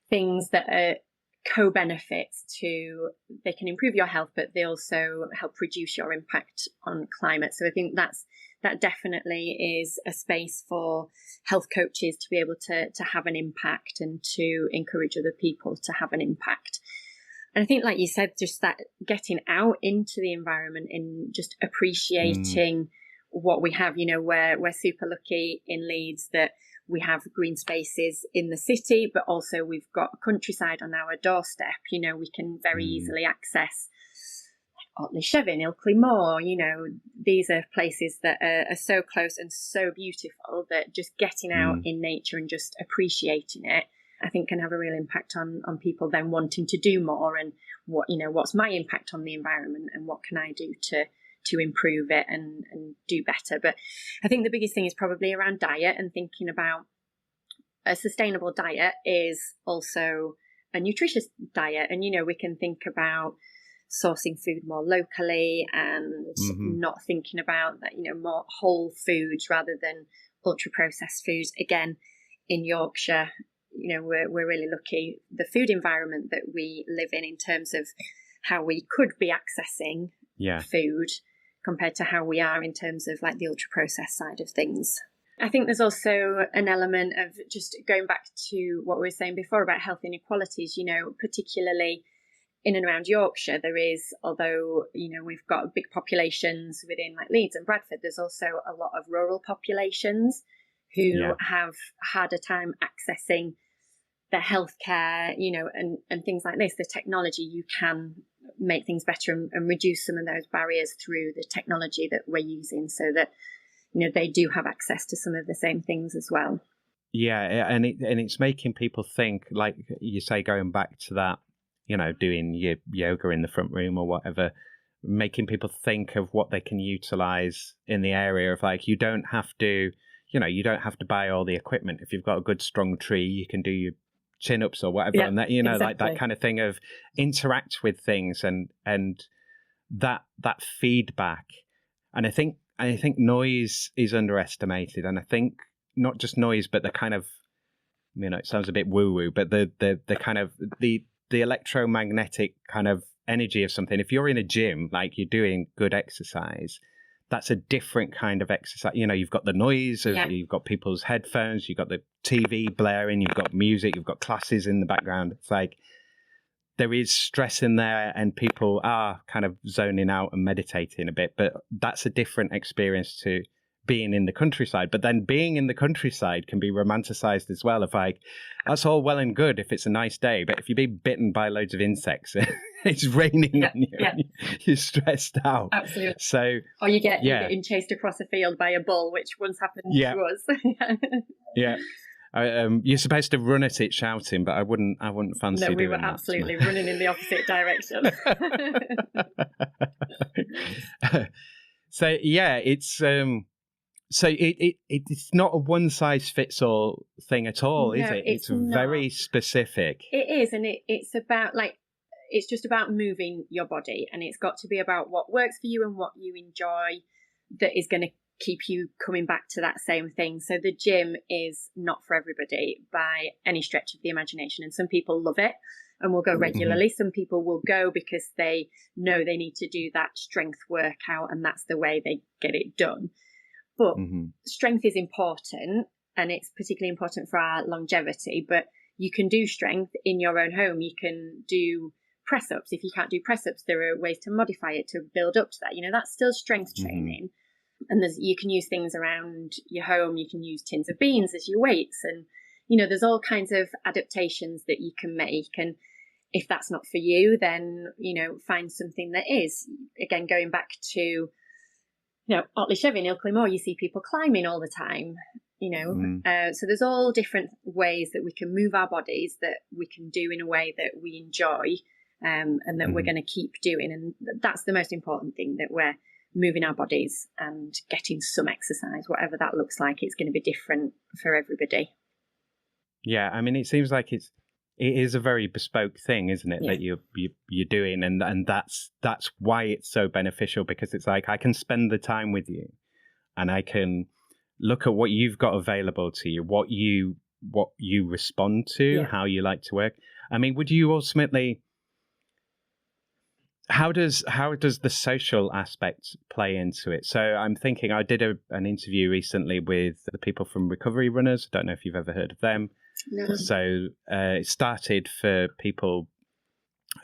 things that are co-benefits to, they can improve your health, but they also help reduce your impact on climate. So I think that definitely is a space for health coaches to be able to have an impact and to encourage other people to have an impact. And I think, like you said, just that getting out into the environment and just appreciating what we have. We're super lucky in Leeds that we have green spaces in the city, but also we've got a countryside on our doorstep. We can very easily access Otley Shevin, Ilkley Moor. These are places that are so close and so beautiful that just getting out in nature and just appreciating it, I think, can have a real impact on people then wanting to do more, and what's my impact on the environment and what can I do to improve it and do better. But I think the biggest thing is probably around diet, and thinking about a sustainable diet is also a nutritious diet. And, we can think about sourcing food more locally and not thinking about that, more whole foods rather than ultra processed foods. Again, in Yorkshire, we're really lucky, the food environment that we live in terms of how we could be accessing food compared to how we are in terms of like the ultra processed side of things. I think there's also an element of just going back to what we were saying before about health inequalities, particularly in and around Yorkshire. There is, although, we've got big populations within like Leeds and Bradford, there's also a lot of rural populations who have harder time accessing their healthcare, and things like this. The technology, you can make things better and reduce some of those barriers through the technology that we're using, so that they do have access to some of the same things as well. Yeah, and it's making people think, like you say, going back to that, doing your yoga in the front room or whatever, making people think of what they can utilize in the area of, like, you don't have to buy all the equipment. If you've got a good strong tree, you can do your chin-ups or whatever, and that, exactly. Like that kind of thing of interact with things and that feedback. And I think noise is underestimated, and I think not just noise, but the kind of, it sounds a bit woo-woo, but the kind of the electromagnetic kind of energy of something. If you're in a gym, like you're doing good exercise, that's a different kind of exercise. You've got the noise, you've got people's headphones, you've got the TV blaring, you've got music, you've got classes in the background. It's like there is stress in there and people are kind of zoning out and meditating a bit, but that's a different experience to being in the countryside. But then being in the countryside can be romanticized as well. If that's all well and good if it's a nice day, but if you're being bitten by loads of insects, it's raining on you, you're stressed out. Absolutely. So, or you're getting chased across a field by a bull, which once happened to us. Yeah. You're supposed to run at it shouting, but I wouldn't fancy doing that. No, we were absolutely running in the opposite direction. So it's it's not a one size fits all thing at all, is it? It's very specific. It is, and it's about it's just about moving your body, and it's got to be about what works for you and what you enjoy, that is going to keep you coming back to that same thing. So the gym is not for everybody by any stretch of the imagination, and some people love it and will go regularly. Some people will go because they know they need to do that strength workout and that's the way they get it done. But strength is important, and it's particularly important for our longevity, but you can do strength in your own home. You can do press-ups. If you can't do press-ups, there are ways to modify it to build up to that. That's still strength training. And you can use things around your home. You can use tins of beans as your weights. And, there's all kinds of adaptations that you can make. And if that's not for you, then, find something that is. Again, going back to, Otley Chevin, Ilkley Moor, you see people climbing all the time, So there's all different ways that we can move our bodies, that we can do in a way that we enjoy, and that we're going to keep doing. And that's the most important thing, that we're moving our bodies and getting some exercise, whatever that looks like. It's going to be different for everybody. Yeah, I mean, it seems like it is a very bespoke thing, isn't it? Yeah. That you're doing, and that's why it's so beneficial, because it's like I can spend the time with you, and I can look at what you've got available to you, what you respond to, how you like to work. I mean, would you ultimately? How does the social aspect play into it? So I'm thinking, I did an interview recently with the people from Recovery Runners. I don't know if you've ever heard of them. No. So it started for people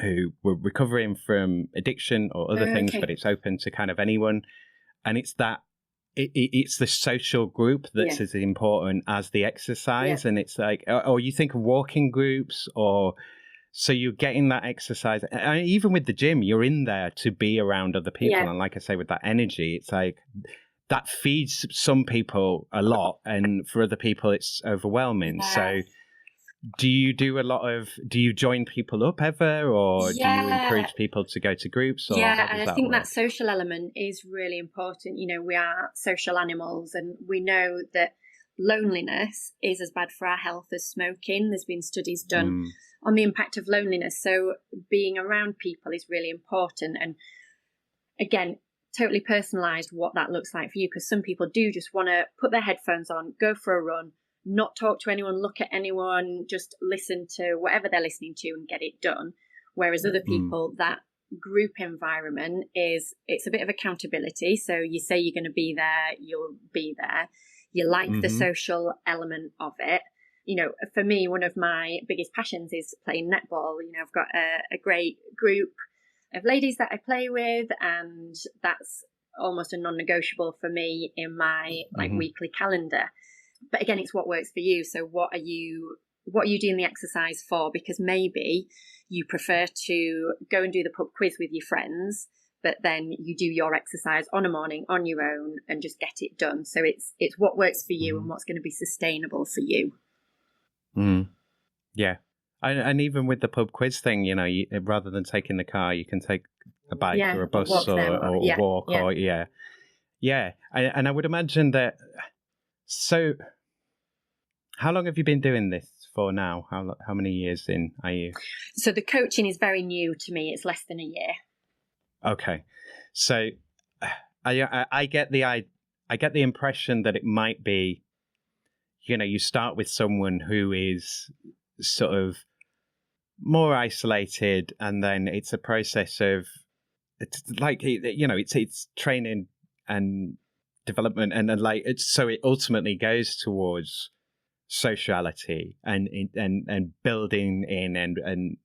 who were recovering from addiction or other things, but it's open to kind of anyone. And it's that it's the social group that's as important as the exercise. And it's like, or you think of walking groups, or so you're getting that exercise. And even with the gym, you're in there to be around other people. And like I say, with that energy, it's like that feeds some people a lot, and for other people it's overwhelming. So do you join people up ever, or do you encourage people to go to groups? Or and I think that social element is really important. We are social animals, and we know that loneliness is as bad for our health as smoking. There's been studies done on the impact of loneliness. So being around people is really important. And again, totally personalised what that looks like for you, because some people do just want to put their headphones on, go for a run, not talk to anyone, look at anyone, just listen to whatever they're listening to and get it done. Whereas other people, that group environment it's a bit of accountability. So you say you're going to be there, you'll be there. You like the social element of it. For me, one of my biggest passions is playing netball. I've got a great group of ladies that I play with, and that's almost a non-negotiable for me in my weekly calendar. But again, it's what works for you. So what are you doing the exercise for? Because maybe you prefer to go and do the pub quiz with your friends, but then you do your exercise on a morning on your own and just get it done. So it's what works for you and what's going to be sustainable for you. Yeah. And even with the pub quiz thing, rather than taking the car, you can take a bike or a bus or walk. And I would imagine that. So how long have you been doing this for now? How many years in are you? So the coaching is very new to me. It's less than a year. Okay. So I get the impression that it might be, you start with someone who is sort of more isolated, and then it's a process of, it's like, it's training and development, and so it ultimately goes towards sociality and building in and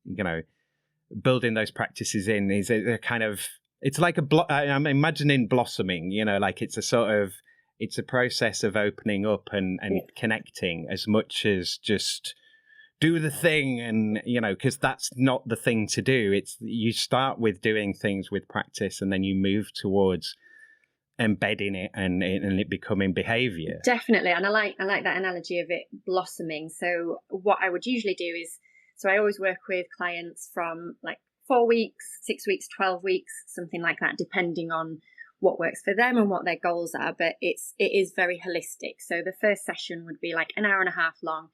building those practices in is a kind of, it's like I'm imagining blossoming, like it's a process of opening up and connecting, as much as just do the thing. And, because that's not the thing to do. It's, you start with doing things with practice, and then you move towards embedding it and it becoming behavior. Definitely. And I like that analogy of it blossoming. So what I would usually do is, so I always work with clients from like 4 weeks, 6 weeks, 12 weeks, something like that, depending on what works for them and what their goals are. But it is very holistic. So the first session would be like an hour and a half long,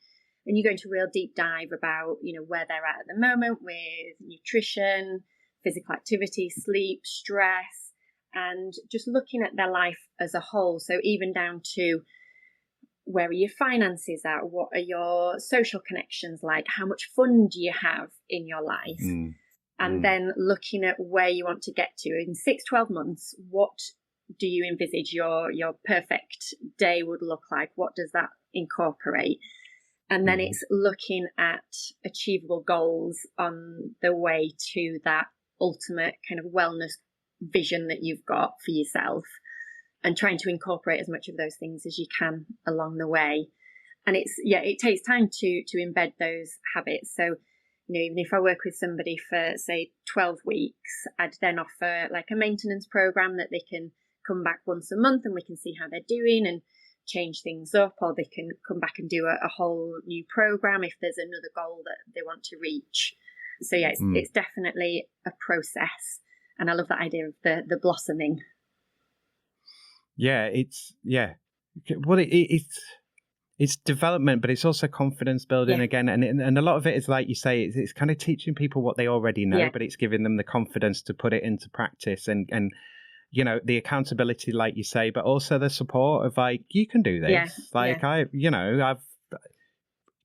and you go into a real deep dive about, where they're at the moment with nutrition, physical activity, sleep, stress, and just looking at their life as a whole. So even down to, where are your finances at? What are your social connections like? How much fun do you have in your life? And then looking at where you want to get to in 6-12 months. What do you envisage your perfect day would look like? What does that incorporate? And then it's looking at achievable goals on the way to that ultimate kind of wellness vision that you've got for yourself, and trying to incorporate as much of those things as you can along the way. And it takes time to embed those habits. So even if I work with somebody for, say, 12 weeks, I'd then offer like a maintenance program that they can come back once a month and we can see how they're doing and change things up, or they can come back and do a whole new program if there's another goal that they want to reach. So yeah, it's definitely a process, and I love that idea of the blossoming. Yeah, it's development, but it's also confidence building again, and a lot of it is, like you say, it's kind of teaching people what they already know, but it's giving them the confidence to put it into practice, and the accountability, like you say, but also the support of like, you can do this.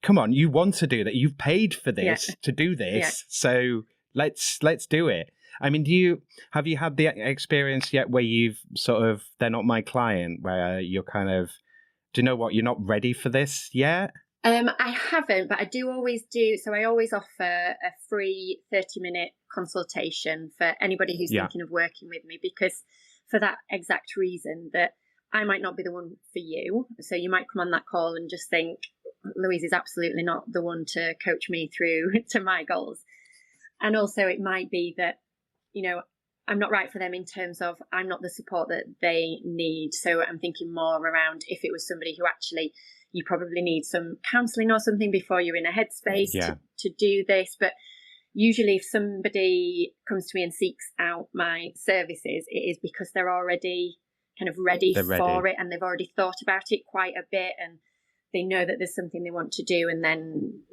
Come on, you want to do that. You've paid for this to do this. So let's do it. I mean, have you had the experience yet where you've sort of, they're not my client, where you're kind of, do you know what, you're not ready for this yet? I haven't, but I do always do. So I always offer a free 30-minute consultation for anybody who's thinking of working with me, because for that exact reason, that I might not be the one for you. So you might come on that call and just think, Louise is absolutely not the one to coach me through to my goals. And also it might be that, I'm not right for them in terms of I'm not the support that they need. So I'm thinking more around if it was somebody who actually, you probably need some counselling or something before you're in a headspace to do this. But usually if somebody comes to me and seeks out my services, it is because they're already kind of ready for it, and they've already thought about it quite a bit, and they know that there's something they want to do, and then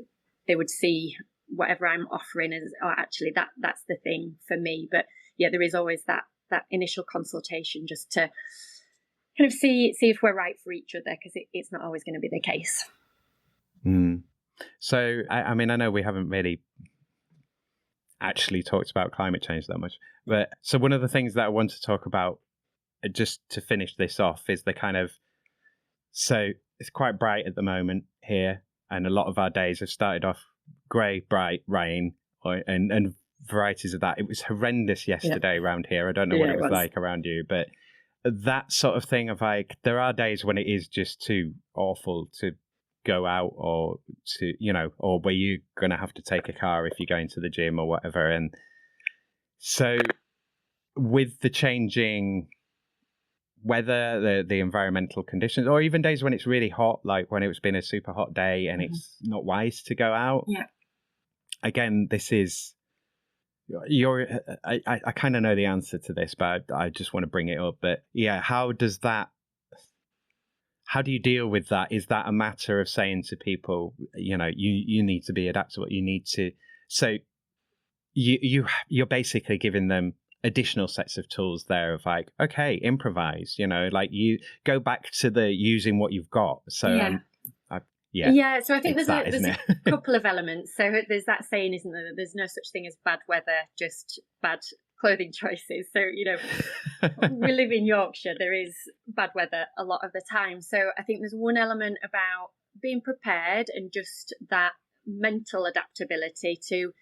they would see whatever I'm offering as, oh, actually that's the thing for me. But yeah, there is always that initial consultation just to kind of see if we're right for each other, because it's not always going to be the case. So, I mean, I know we haven't really actually talked about climate change that much, but so one of the things that I want to talk about, just to finish this off, is the kind of, so it's quite bright at the moment here, and a lot of our days have started off grey, bright, rain, and varieties of that. It was horrendous yesterday around here. I don't know what it was like around you, but that sort of thing of like, there are days when it is just too awful to go out, or to, or where you're going to have to take a car if you're going to the gym or whatever. And so with the changing weather, the environmental conditions, or even days when it's really hot, like when it's been a super hot day and it's not wise to go out. Again, this is, I kind of know the answer to this, but I just want to bring it up. But yeah, how do you deal with that? Is that a matter of saying to people, you need to be adaptable, you need to, so you're basically giving them additional sets of tools there of like, okay, improvise, like you go back to the using what you've got. So so I think there's a couple of elements. So there's that saying, isn't there, that there's no such thing as bad weather, just bad clothing choices. So we live in Yorkshire, there is bad weather a lot of the time. So I think there's one element about being prepared and just that mental adaptability to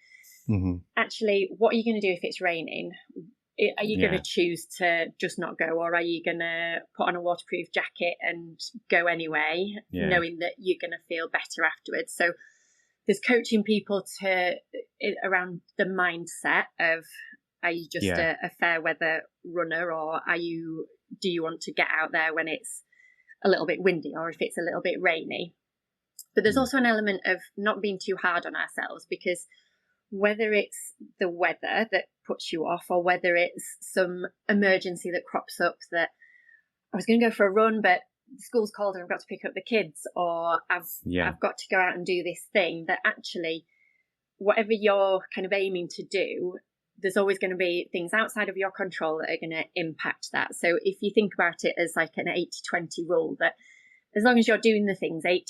actually, what are you going to do if it's raining? Are you going to choose to just not go, or are you going to put on a waterproof jacket and go anyway, knowing that you're going to feel better afterwards? So there's coaching people around the mindset of, are you just a fair weather runner, or do you want to get out there when it's a little bit windy, or if it's a little bit rainy? But there's also an element of not being too hard on ourselves, because whether it's the weather that puts you off, or whether it's some emergency that crops up, that I was going to go for a run, but the school's called and I've got to pick up the kids, or I've got to go out and do this thing, that actually, whatever you're kind of aiming to do, there's always going to be things outside of your control that are going to impact that. So if you think about it as like an 80-20 rule, that as long as you're doing the things 80%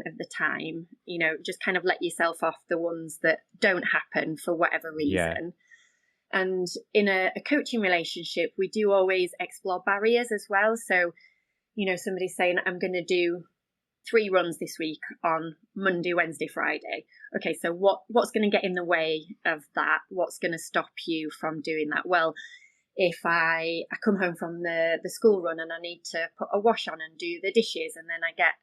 of the time, just kind of let yourself off the ones that don't happen for whatever reason. And in a coaching relationship, we do always explore barriers as well. So, somebody's saying, I'm going to do 3 runs this week on Monday, Wednesday, Friday. Okay, so what's going to get in the way of that? What's going to stop you from doing that? Well, if I come home from the school run and I need to put a wash on and do the dishes, and then I get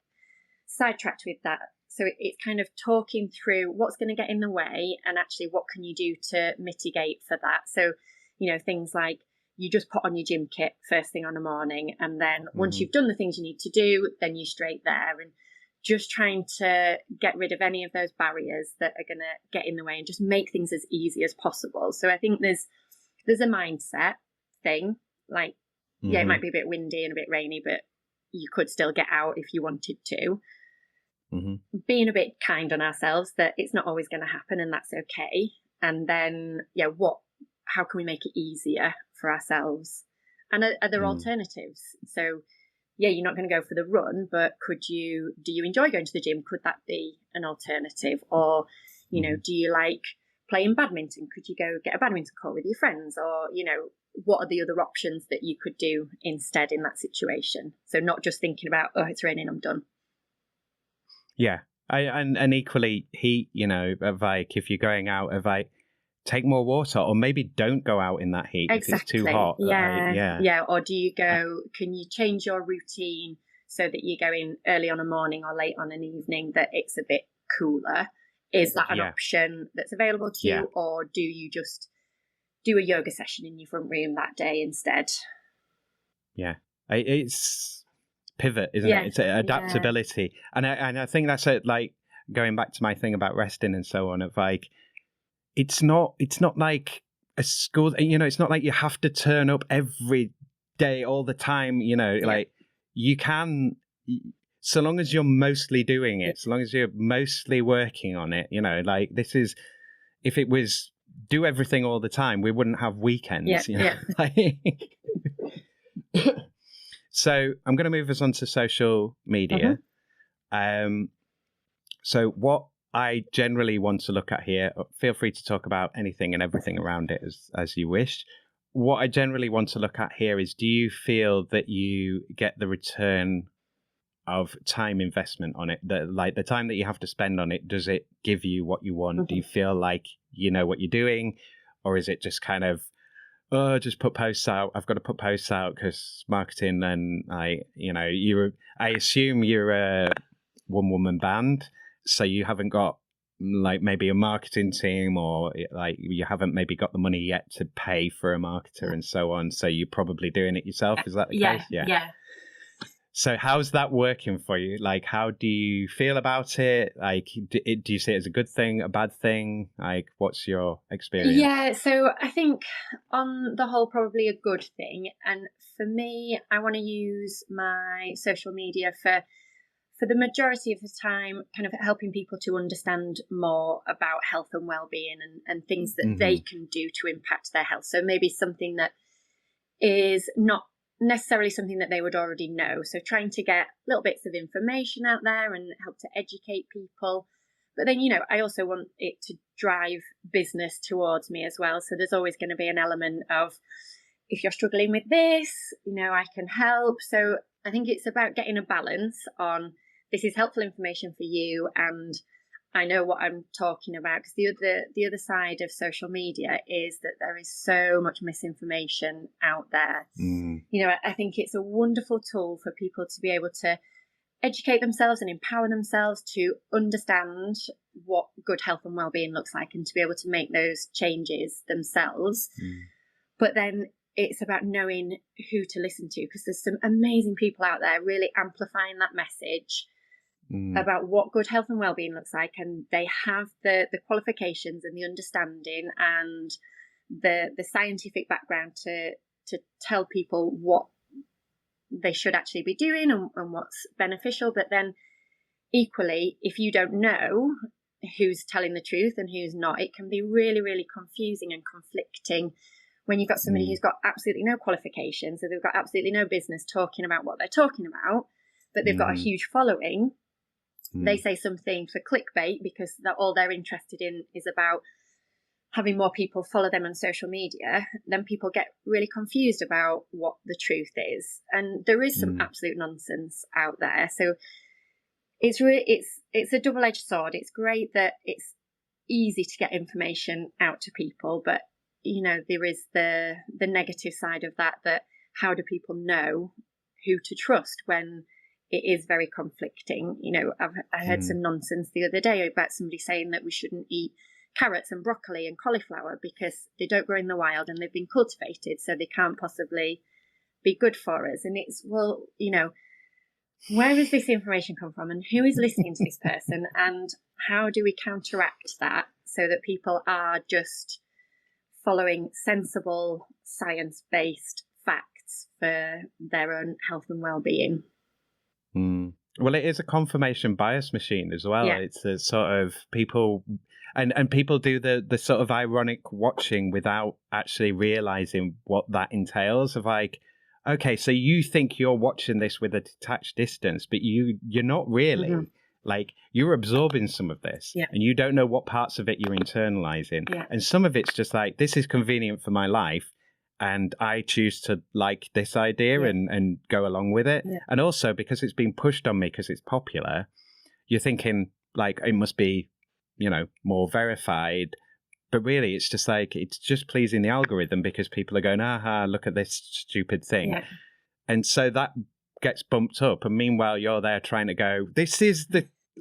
sidetracked with that So it's kind of talking through what's going to get in the way and actually what can you do to mitigate for that. So, things like you just put on your gym kit first thing on the morning, and then once you've done the things you need to do, then you're straight there. And just trying to get rid of any of those barriers that are going to get in the way and just make things as easy as possible. So I think there's a mindset thing, like, yeah, it might be a bit windy and a bit rainy, but you could still get out if you wanted to. Being a bit kind on ourselves that it's not always going to happen and that's okay. And then, how can we make it easier for ourselves? And are there alternatives? So, you're not going to go for the run, but do you enjoy going to the gym? Could that be an alternative? Or, do you like playing badminton? Could you go get a badminton court with your friends? Or, what are the other options that you could do instead in that situation? So not just thinking about, oh, it's raining, I'm done. Yeah. And equally heat, like if you're going out, take more water, or maybe don't go out in that heat if it's too hot. Yeah. Or do you can you change your routine so that you go in early on a morning or late on an evening that it's a bit cooler? Is that an option that's available to you? Or do you just do a yoga session in your front room that day instead? Yeah. It's pivot, isn't it? It's adaptability. And I think that's it, like going back to my thing about resting and so on, of like, it's not like a school, it's not like you have to turn up every day all the time, like you can, so long as you're mostly doing it, so long as you're mostly working on it, like this is, if it was do everything all the time, we wouldn't have weekends, So I'm going to move us on to social media. So what I generally want to look at here, feel free to talk about anything and everything around it as you wish. What I generally want to look at here is, do you feel that you get the return of time investment on it? The time that you have to spend on it, does it give you what you want? Do you feel like you know what you're doing? Or is it just kind of, just put posts out. I've got to put posts out because marketing, and I assume you're a one-woman band. So you haven't got like maybe a marketing team, or like you haven't maybe got the money yet to pay for a marketer and so on. So you're probably doing it yourself. Is that the case? Yeah. So how's that working for you? Like, how do you feel about it? Like, do you see it as a good thing, a bad thing? Like, what's your experience? Yeah, so I think on the whole, probably a good thing. And for me, I want to use my social media for the majority of the time, kind of helping people to understand more about health and well-being and things that they can do to impact their health. So maybe something that is not necessarily something that they would already know. So trying to get little bits of information out there and help to educate people. But then, I also want it to drive business towards me as well. So there's always going to be an element of, if you're struggling with this, I can help. So I think it's about getting a balance on, this is helpful information for you, and I know what I'm talking about. Because the other side of social media is that there is so much misinformation out there. I think it's a wonderful tool for people to be able to educate themselves and empower themselves to understand what good health and well-being looks like, and to be able to make those changes themselves. But then it's about knowing who to listen to, because there's some amazing people out there really amplifying that message about what good health and well-being looks like, and they have the qualifications and the understanding and the scientific background to tell people what they should actually be doing and what's beneficial. But then equally, if you don't know who's telling the truth and who's not, it can be really, really confusing and conflicting when you've got somebody who's got absolutely no qualifications, so they've got absolutely no business talking about what they're talking about, but they've got a huge following. They say something for clickbait because all they're interested in is about having more people follow them on social media. Then people get really confused about what the truth is. And there is some absolute nonsense out there. So it's a double-edged sword. It's great that it's easy to get information out to people, but there is the negative side of that how do people know who to trust when it is very conflicting. I heard some nonsense the other day about somebody saying that we shouldn't eat carrots and broccoli and cauliflower because they don't grow in the wild and they've been cultivated, so they can't possibly be good for us. And it's, well, where does this information come from, and who is listening to this person, and how do we counteract that so that people are just following sensible, science-based facts for their own health and well-being? Well, it is a confirmation bias machine as well. Yeah. It's the sort of people, and people do the sort of ironic watching without actually realizing what that entails. Of like, okay, so you think you're watching this with a detached distance, but you're not really. Mm-hmm. Like, you're absorbing some of this, and you don't know what parts of it you're internalizing. Yeah. And some of it's just like, this is convenient for my life, and I choose to like this idea and go along with it. Yeah. And also, because it's been pushed on me because it's popular, you're thinking, like, it must be, more verified. But really, it's just like, it's just pleasing the algorithm because people are going, aha, look at this stupid thing. Yeah. And so that gets bumped up. And meanwhile, you're there trying to go, this is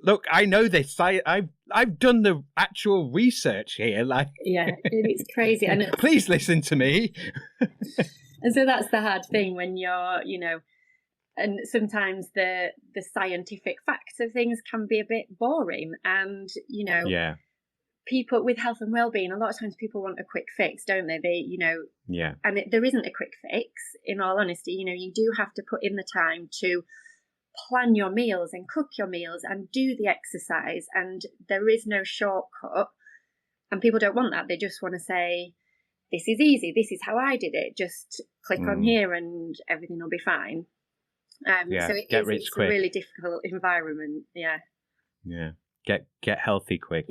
look, I know this. I've done the actual research here. Like, yeah, it's crazy. And please listen to me. And so that's the hard thing when you're, and sometimes the scientific facts of things can be a bit boring. And, people with health and well-being, a lot of times people want a quick fix, don't they? And there isn't a quick fix, in all honesty. You do have to put in the time to plan your meals and cook your meals and do the exercise, and there is no shortcut. And people don't want that. They just want to say, this is easy, this is how I did it, just click on here and everything will be fine. So it's quick. A really difficult environment. Get healthy quick.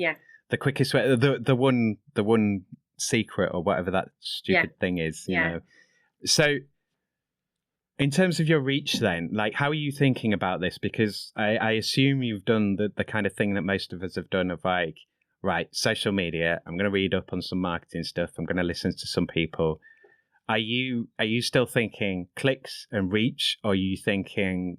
The quickest way, the one secret or whatever that stupid thing is, you know. So in terms of your reach then, like, how are you thinking about this? Because I assume you've done the kind of thing that most of us have done of like, right, social media, I'm going to read up on some marketing stuff, I'm going to listen to some people. Are you still thinking clicks and reach, or are you thinking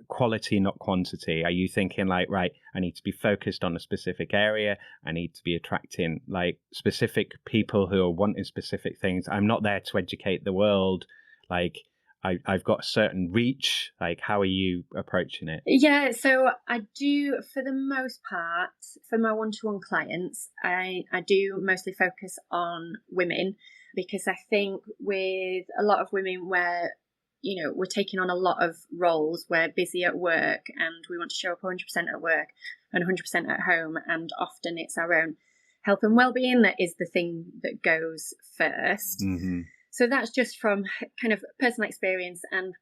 quality, not quantity? Are you thinking like, right, I need to be focused on a specific area, I need to be attracting like specific people who are wanting specific things, I'm not there to educate the world, like I've got a certain reach? Like, how are you approaching it? Yeah, so I do, for the most part, for my one-to-one clients, I do mostly focus on women, because I think with a lot of women where, we're taking on a lot of roles, we're busy at work and we want to show up 100% at work and 100% at home, and often it's our own health and well-being that is the thing that goes first. Mm-hmm. So that's just from kind of personal experience and,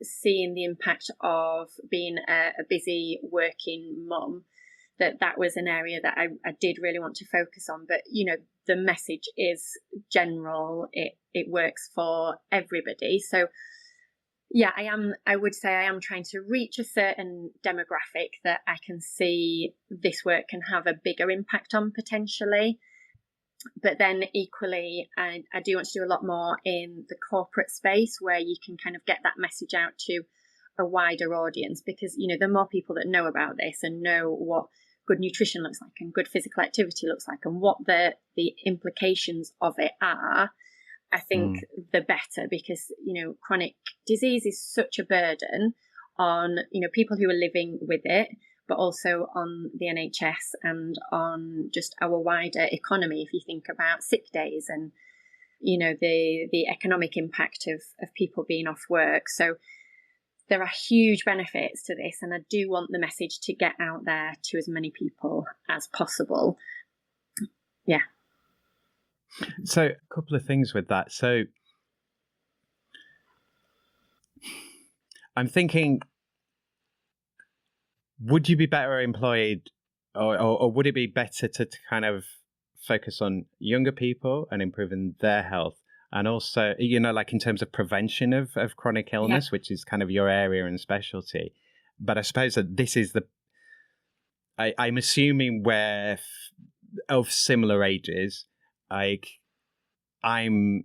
seeing the impact of being a busy working mum, that was an area that I did really want to focus on. But, the message is general. It works for everybody. So, yeah, I would say I am trying to reach a certain demographic that I can see this work can have a bigger impact on potentially. But then equally, I do want to do a lot more in the corporate space where you can kind of get that message out to a wider audience, because, the more people that know about this and know what good nutrition looks like and good physical activity looks like and what the implications of it are, I think the better, because, chronic disease is such a burden on, people who are living with it, but also on the NHS and on just our wider economy. If you think about sick days and, the economic impact of people being off work. So there are huge benefits to this, and I do want the message to get out there to as many people as possible. Yeah. So a couple of things with that. So I'm thinking, would you be better employed, or would it be better to kind of focus on younger people and improving their health? And also, like in terms of prevention of chronic illness, which is kind of your area and specialty. But I suppose that this is I'm assuming we're of similar ages. Like, I'm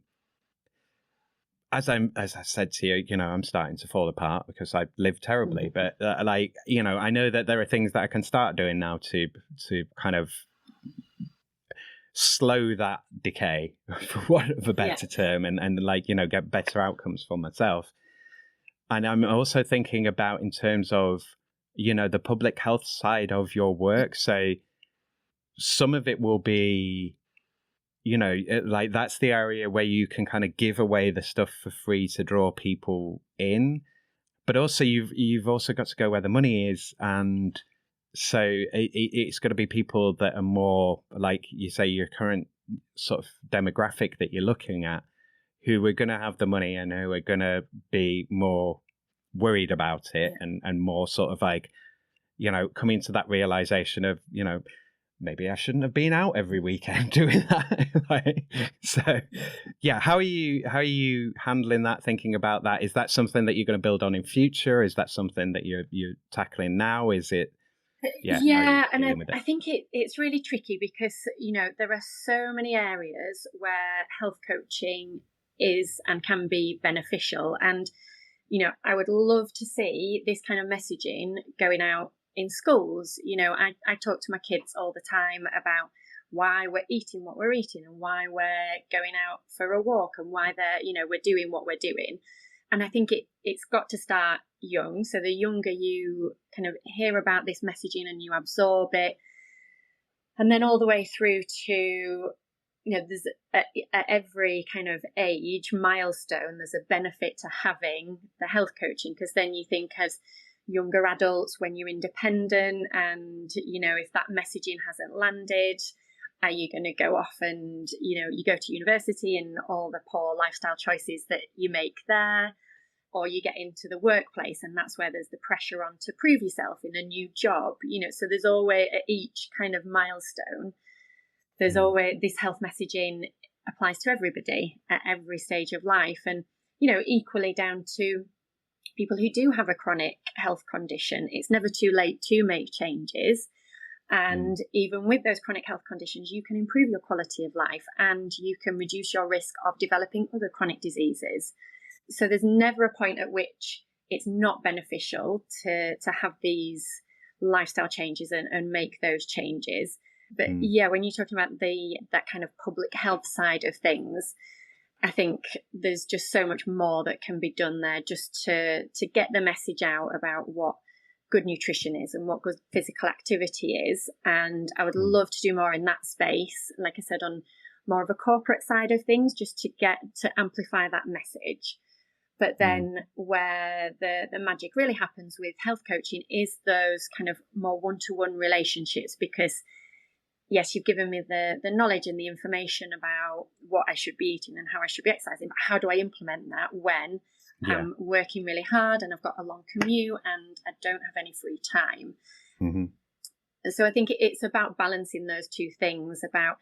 as I said to you, I'm starting to fall apart because I've lived terribly. But I know that there are things that I can start doing now to kind of slow that decay, for want of a better term, and get better outcomes for myself. And I'm also thinking about in terms of the public health side of your work. So some of it will be, that's the area where you can kind of give away the stuff for free to draw people in, but also you've also got to go where the money is, and so it's got to be people that are more, like you say, your current sort of demographic that you're looking at, who are going to have the money and who are going to be more worried about it, and more sort of like, coming to that realization of, maybe I shouldn't have been out every weekend doing that. So, yeah, how are you handling that? Thinking about that, is that something that you're going to build on in future? Is that something that you're tackling now? Is it? Yeah, and I think it's really tricky because there are so many areas where health coaching is and can be beneficial, and I would love to see this kind of messaging going out in schools. I talk to my kids all the time about why we're eating what we're eating, and why we're going out for a walk, and why we're doing what we're doing. And I think it's got to start young. So the younger you kind of hear about this messaging and you absorb it, and then all the way through to, there's at every kind of age milestone, there's a benefit to having the health coaching, because then you think as younger adults, when you're independent, and if that messaging hasn't landed, are you going to go off and you go to university and all the poor lifestyle choices that you make there, or you get into the workplace and that's where there's the pressure on to prove yourself in a new job. So there's always, at each kind of milestone, there's always this health messaging applies to everybody at every stage of life. And equally down to people who do have a chronic health condition, it's never too late to make changes. And even with those chronic health conditions, you can improve your quality of life, and you can reduce your risk of developing other chronic diseases. So there's never a point at which it's not beneficial to have these lifestyle changes and make those changes. But yeah, when you're talking about that kind of public health side of things, I think there's just so much more that can be done there, just to get the message out about what good nutrition is and what good physical activity is. And I would love to do more in that space, like I said, on more of a corporate side of things, just to get to amplify that message. But then where the magic really happens with health coaching is those kind of more one-to-one relationships, because yes, you've given me the knowledge and the information about what I should be eating and how I should be exercising, but how do I implement that when I'm working really hard and I've got a long commute and I don't have any free time? So I think it's about balancing those two things, about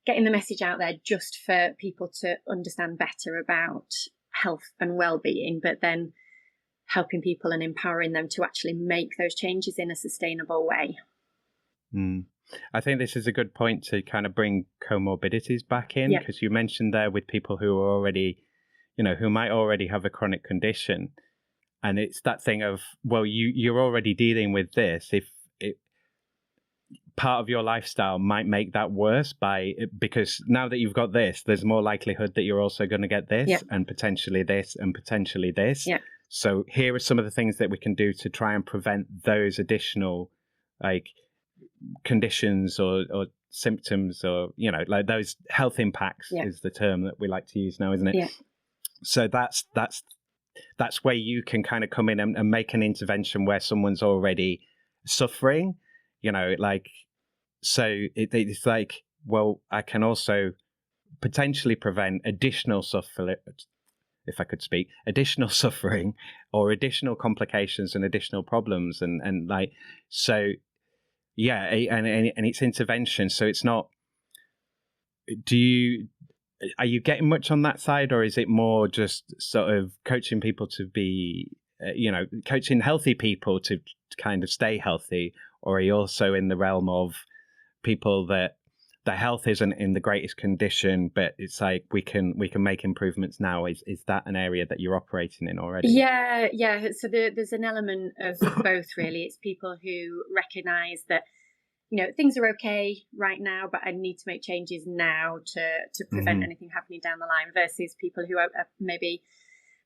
getting the message out there just for people to understand better about health and well-being, but then helping people and empowering them to actually make those changes in a sustainable way. I think this is a good point to kind of bring comorbidities back in, because you mentioned there with people who are already, who might already have a chronic condition. And it's that thing of, well, you're already dealing with this. If part of your lifestyle might make that worse because now that you've got this, there's more likelihood that you're also going to get this and potentially this and potentially this. So here are some of the things that we can do to try and prevent those additional conditions or symptoms, or like those health impacts is the term that we like to use now, isn't it? So that's where you can kind of come in and make an intervention where someone's already suffering, so it's like, well, I can also potentially prevent additional suffering, if I could speak, additional suffering or additional complications and additional problems, and so. Yeah, and it's intervention. So it's not. Are you getting much on that side, or is it more just sort of coaching people to be, coaching healthy people to kind of stay healthy, or are you also in the realm of people that the health isn't in the greatest condition, but it's like we can make improvements now. Is that an area that you're operating in already? Yeah. So there's an element of both, really. It's people who recognise that, things are okay right now, but I need to make changes now to prevent anything happening down the line, versus people who are maybe,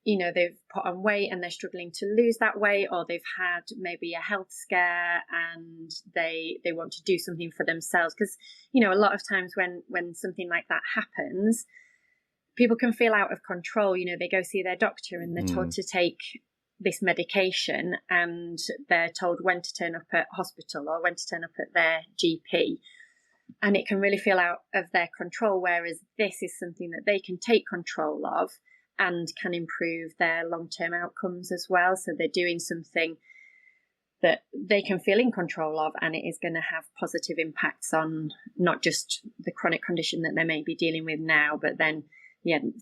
they've put on weight and they're struggling to lose that weight, or they've had maybe a health scare and they want to do something for themselves. Because, a lot of times when something like that happens, people can feel out of control. They go see their doctor and they're told to take this medication, and they're told when to turn up at hospital or when to turn up at their GP. And it can really feel out of their control, whereas this is something that they can take control of and can improve their long-term outcomes as well. So they're doing something that they can feel in control of, and it is going to have positive impacts on not just the chronic condition that they may be dealing with now, but then,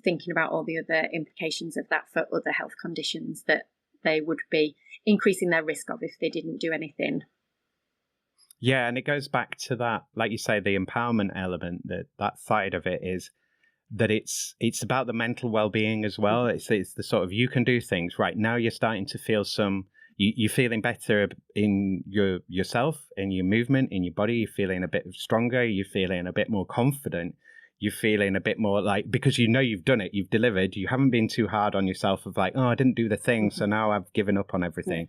thinking about all the other implications of that for other health conditions that they would be increasing their risk of if they didn't do anything. Yeah, and it goes back to that, like you say, the empowerment element, that side of it is that it's about the mental well-being as well. It's the sort of, you can do things right now. You're starting to feel you're feeling better in yourself, in your movement, in your body. You're feeling a bit stronger. You're feeling a bit more confident. You're feeling a bit more like, because you've done it, you've delivered. You haven't been too hard on yourself of like, oh, I didn't do the thing, so now I've given up on everything.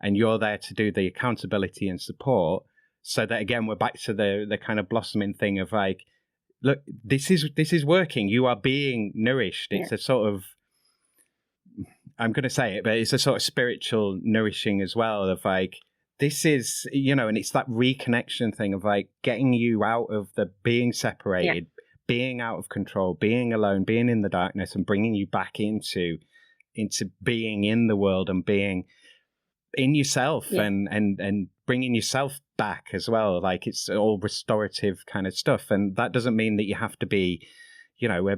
And you're there to do the accountability and support, so that, again, we're back to the kind of blossoming thing of like, look, this is working. You are being nourished. It's a sort of, I'm going to say it, but it's a sort of spiritual nourishing as well, of like, this is, and it's that reconnection thing of like getting you out of the being separated, being out of control, being alone, being in the darkness, and bringing you back into being in the world and being in yourself, and bringing yourself back as well. Like, it's all restorative kind of stuff. And that doesn't mean that you have to be, a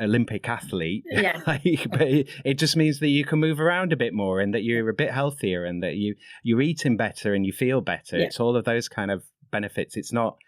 Olympic athlete. But it just means that you can move around a bit more, and that you're a bit healthier, and that you're eating better and you feel better. It's all of those kind of benefits. It's not,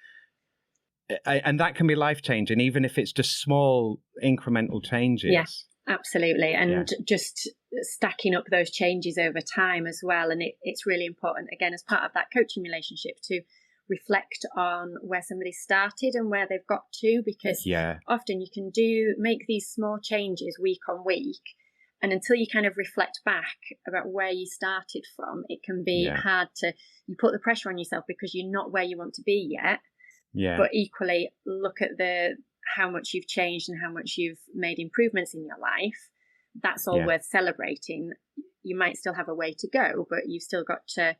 and that can be life-changing, even if it's just small incremental changes. Yes, absolutely. And just stacking up those changes over time as well. And it's really important, again, as part of that coaching relationship, to reflect on where somebody started and where they've got to, because often you can make these small changes week on week, and until you kind of reflect back about where you started from, it can be hard you put the pressure on yourself because you're not where you want to be yet. But equally, look at how much you've changed and how much you've made improvements in your life. That's all worth celebrating. You might still have a way to go, but you've still got to,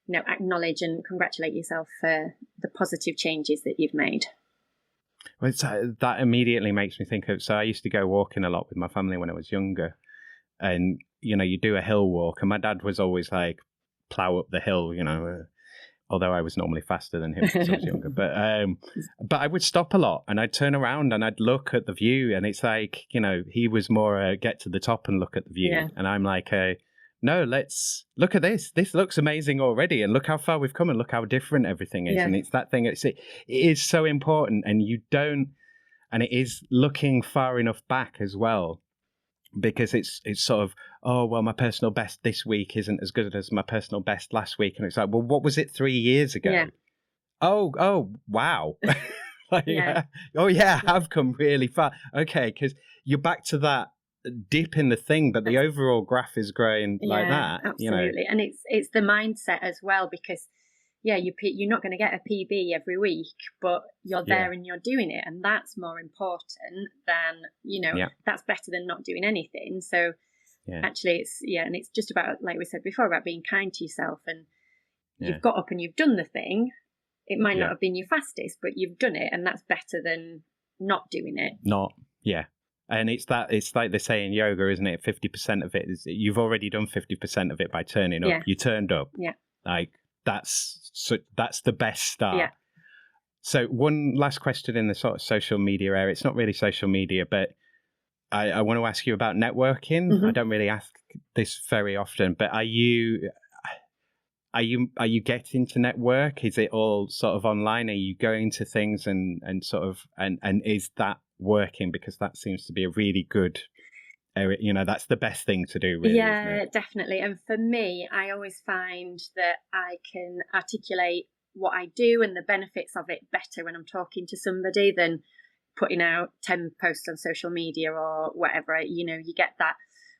acknowledge and congratulate yourself for the positive changes that you've made. Well, that immediately makes me think of, so I used to go walking a lot with my family when I was younger, and, you do a hill walk, and my dad was always like, plow up the hill, although I was normally faster than him because I was younger. But I would stop a lot, and I'd turn around and I'd look at the view, and it's like, he was more get to the top and look at the view. And I'm like, no, let's look at this. This looks amazing already, and look how far we've come, and look how different everything is. And it's that thing, it is so important, and it is looking far enough back as well, because it's sort of, oh, well, my personal best this week isn't as good as my personal best last week. And it's like, well, what was it 3 years ago? Oh, wow. I've come really far. Okay, because you're back to that dip in the thing, but the overall graph is growing like that. Absolutely. And it's the mindset as well, because you're not going to get a PB every week, but you're there and you're doing it, and that's more important than that's better than not doing anything. So actually, it's just about, like we said before, about being kind to yourself, and you've got up and you've done the thing. It might not have been your fastest, but you've done it, and that's better than not doing it. And it's like they say in yoga, isn't it? 50% of it is, you've already done 50% of it by turning up. You turned up. Like, that's the best start. So one last question in the sort of social media area. It's not really social media, but I want to ask you about networking. I don't really ask this very often, but are you are you getting to network? Is it all sort of online? Are you going to things and is that working? Because that seems to be a really good area. You know, that's the best thing to do, really. Yeah, isn't it? definitely. And for me, I always find that I can articulate what I do and the benefits of it better when I'm talking to somebody than putting out 10 posts on social media or whatever. You know, you get that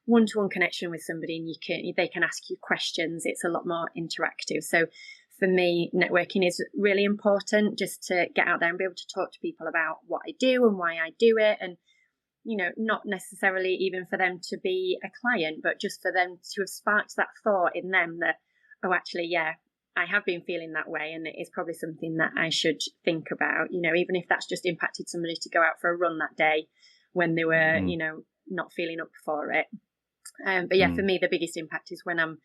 one-to-one connection with somebody and they can ask you questions. It's a lot more interactive. So for me, networking is really important, just to get out there and be able to talk to people about what I do and why I do it. And, you know, not necessarily even for them to be a client, but just for them to have sparked that thought in them that, oh, actually, yeah, I have been feeling that way, and it is probably something that I should think about, you know, even if that's just impacted somebody to go out for a run that day when they were, you know, not feeling up for it. But yeah, for me, the biggest impact is when I'm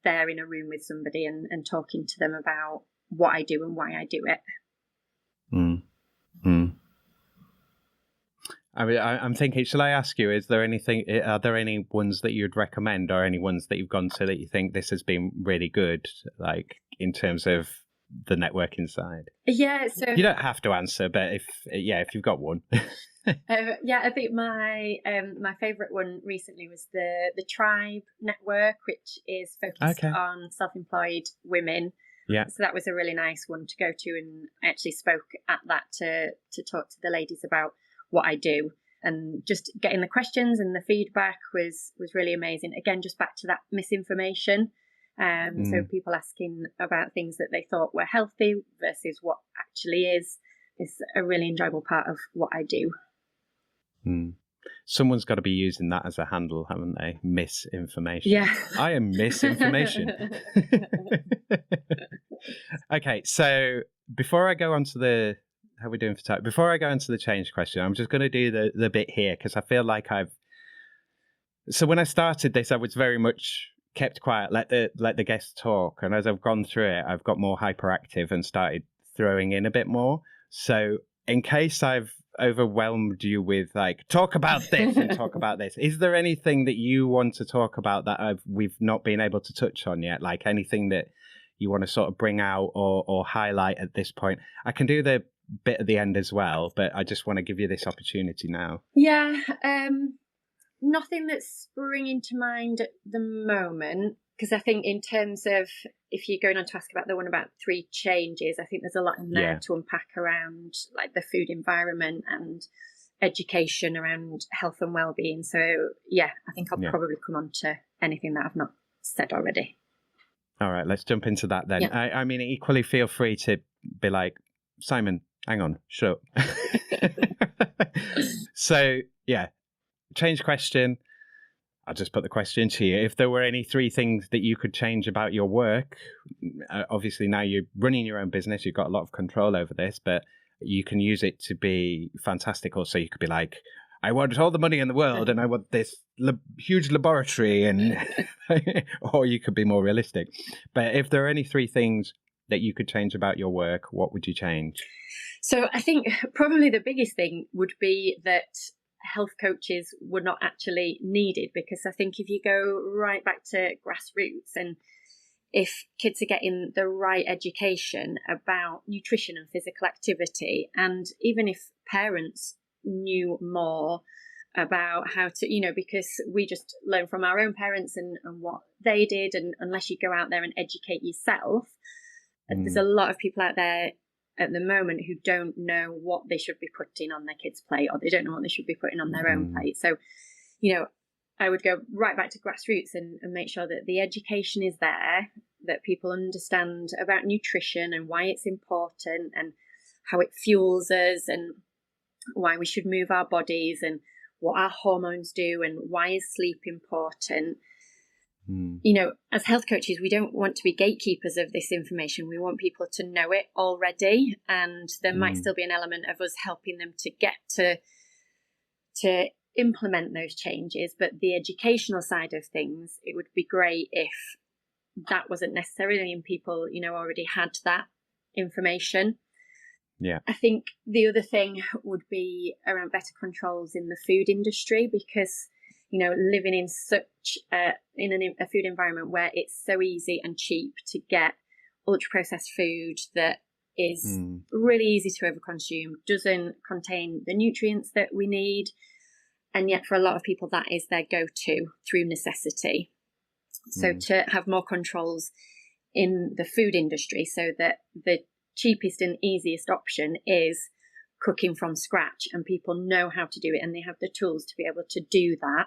there in a room with somebody and talking to them about what I do and why I do it. I mean, I'm thinking, shall I ask you, are there any ones that you'd recommend, or any ones that you've gone to that you think this has been really good, like in terms of the networking side? Yeah, so you don't have to answer, but if you've got one. I think my favourite one recently was the Tribe Network, which is focused on self-employed women. Yeah. So that was a really nice one to go to, and I actually spoke at that to talk to the ladies about what I do, and just getting the questions and the feedback was really amazing. Again, just back to that misinformation. So people asking about things that they thought were healthy versus what actually is a really enjoyable part of what I do. Someone's got to be using that as a handle, haven't they? Misinformation. Yeah. I am misinformation. Okay, so before I go on to how are we doing for time? Before I go into the change question, I'm just going to do the bit here, because I feel like so when I started this, I was very much kept quiet, let the guests talk. And as I've gone through it, I've got more hyperactive and started throwing in a bit more. So in case I've overwhelmed you with like, talk about this and talk about this, is there anything that you want to talk about that we've not been able to touch on yet? Like anything that you want to sort of bring out or highlight at this point? I can do the bit at the end as well, but I just want to give you this opportunity now. Yeah, nothing that's springing to mind at the moment, because I think in terms of, if you're going on to ask about the one about 3 changes, I think there's a lot in there to unpack around like the food environment and education around health and well-being. So yeah, I think I'll probably come on to anything that I've not said already. All right, let's jump into that then. Yeah. I mean, equally feel free to be like, Simon, hang on, shut up. So, yeah, change question. I'll just put the question to you. If there were any 3 things that you could change about your work, obviously now you're running your own business, you've got a lot of control over this, but you can use it to be fantastic. Also, you could be like, I want all the money in the world and I want this huge laboratory, and or you could be more realistic. But if there are any 3 things that you could change about your work, what would you change? So I think probably the biggest thing would be that health coaches were not actually needed, because I think if you go right back to grassroots, and if kids are getting the right education about nutrition and physical activity, and even if parents knew more about how to, you know, because we just learn from our own parents and what they did, and unless you go out there and educate yourself, there's a lot of people out there at the moment who don't know what they should be putting on their kids' plate, or they don't know what they should be putting on their own plate. So, you know, I would go right back to grassroots and make sure that the education is there, that people understand about nutrition and why it's important and how it fuels us and why we should move our bodies and what our hormones do and why is sleep important. You know, as health coaches, we don't want to be gatekeepers of this information. We want people to know it already, and there might still be an element of us helping them to get to implement those changes. But the educational side of things, it would be great if that wasn't necessarily, and people, you know, already had that information. Yeah. I think the other thing would be around better controls in the food industry, because living in such a food environment where it's so easy and cheap to get ultra processed food that is really easy to overconsume, doesn't contain the nutrients that we need. And yet for a lot of people, that is their go-to through necessity. So to have more controls in the food industry so that the cheapest and easiest option is cooking from scratch, and people know how to do it and they have the tools to be able to do that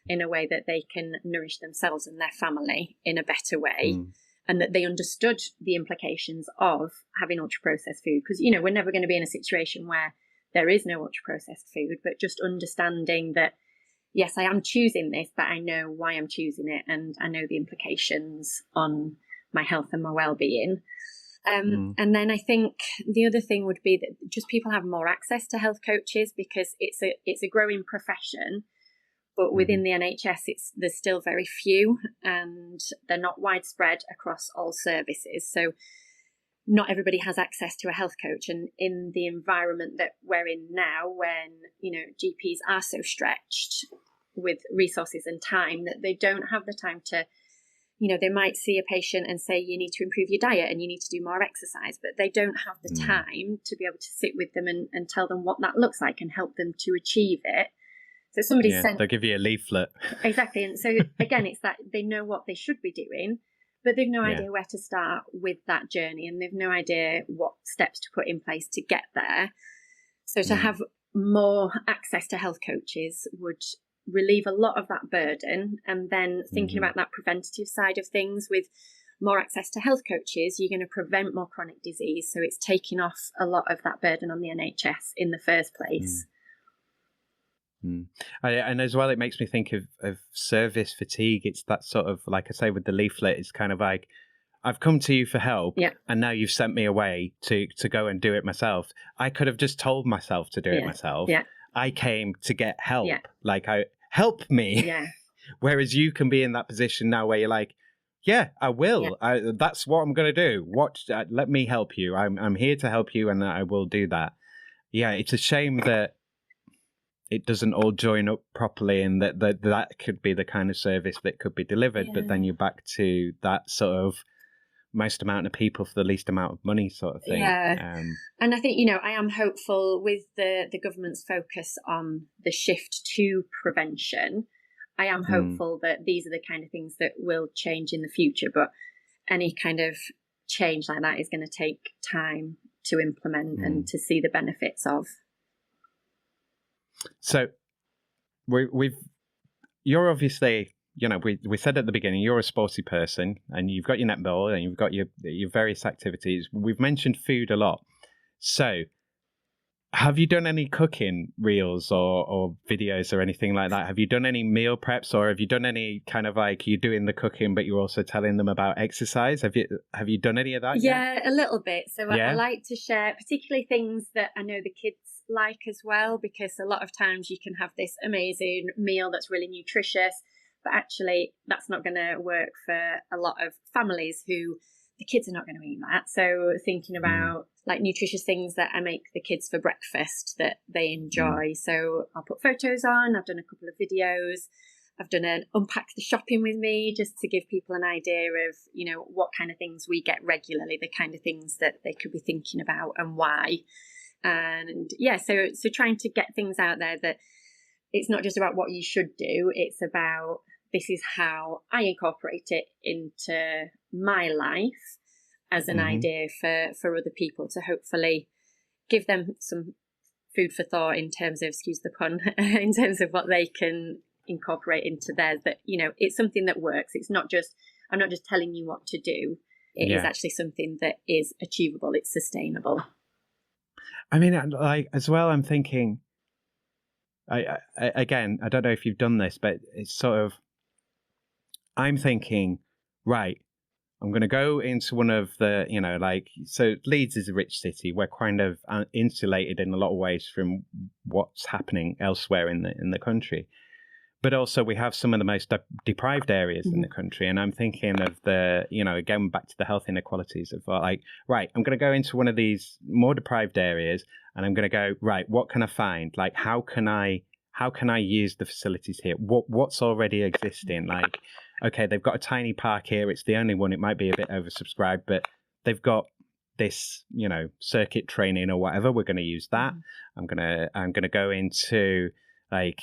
in a way that they can nourish themselves and their family in a better way, and that they understood the implications of having ultra processed food, because we're never going to be in a situation where there is no ultra processed food, but just understanding that yes, I am choosing this, but I know why I'm choosing it, and I know the implications on my health and my well-being. And then I think the other thing would be that just people have more access to health coaches, because it's a growing profession, but within the NHS, there's still very few, and they're not widespread across all services. So not everybody has access to a health coach, and in the environment that we're in now, when GPs are so stretched with resources and time that they don't have the time to, they might see a patient and say you need to improve your diet and you need to do more exercise, but they don't have the time to be able to sit with them and tell them what that looks like and help them to achieve it. So somebody sent, they'll give you a leaflet. Exactly. And so again, it's that they know what they should be doing, but they've no idea where to start with that journey, and they've no idea what steps to put in place to get there. So to have more access to health coaches would relieve a lot of that burden. And then thinking about that preventative side of things, with more access to health coaches, you're going to prevent more chronic disease. So it's taking off a lot of that burden on the NHS in the first place. And as well, it makes me think of service fatigue. It's that sort of, like I say, with the leaflet, it's kind of like, I've come to you for help, and now you've sent me away to go and do it myself. I could have just told myself to do it myself. I came to get help. Help me. Whereas you can be in that position now where you're like, I will. That's what I'm going to do. Let me help you. I'm here to help you, and I will do that. It's a shame that it doesn't all join up properly, and that could be the kind of service that could be delivered. But then you're back to that sort of most amount of people for the least amount of money sort of thing. And I think, I am hopeful with the government's focus on the shift to prevention. I am hopeful that these are the kind of things that will change in the future, but any kind of change like that is going to take time to implement and to see the benefits of. So you're obviously, we said at the beginning, you're a sporty person, and you've got your netball and you've got your various activities. We've mentioned food a lot. So have you done any cooking reels or videos or anything like that? Have you done any meal preps, or have you done any kind of like you're doing the cooking, but you're also telling them about exercise? Have you done any of that yet? A little bit. So I like to share particularly things that I know the kids like as well, because a lot of times you can have this amazing meal that's really nutritious, but actually that's not going to work for a lot of families who the kids are not going to eat that. So thinking about like nutritious things that I make the kids for breakfast that they enjoy. So I'll put photos on. I've done a couple of videos. I've done an unpack the shopping with me, just to give people an idea of, what kind of things we get regularly, the kind of things that they could be thinking about and why. And so trying to get things out there that it's not just about what you should do. It's about, this is how I incorporate it into my life as an idea for other people, to hopefully give them some food for thought in terms of, excuse the pun, in terms of what they can incorporate into theirs, that, it's something that works. It's not just, I'm not just telling you what to do. It is actually something that is achievable. It's sustainable. I mean, like, as well, I'm thinking, I don't know if you've done this, but it's sort of, I'm thinking, right, I'm going to go into one of the, so Leeds is a rich city. We're kind of insulated in a lot of ways from what's happening elsewhere in the country. But also we have some of the most deprived areas in the country. And I'm thinking of again, back to the health inequalities of like, right, I'm going to go into one of these more deprived areas and I'm going to go, right, what can I find? Like, how can I how can I use the facilities here? What's already existing? Like, okay, they've got a tiny park here. It's the only one. It might be a bit oversubscribed, but they've got this, circuit training or whatever. We're going to use that. I'm gonna go into like,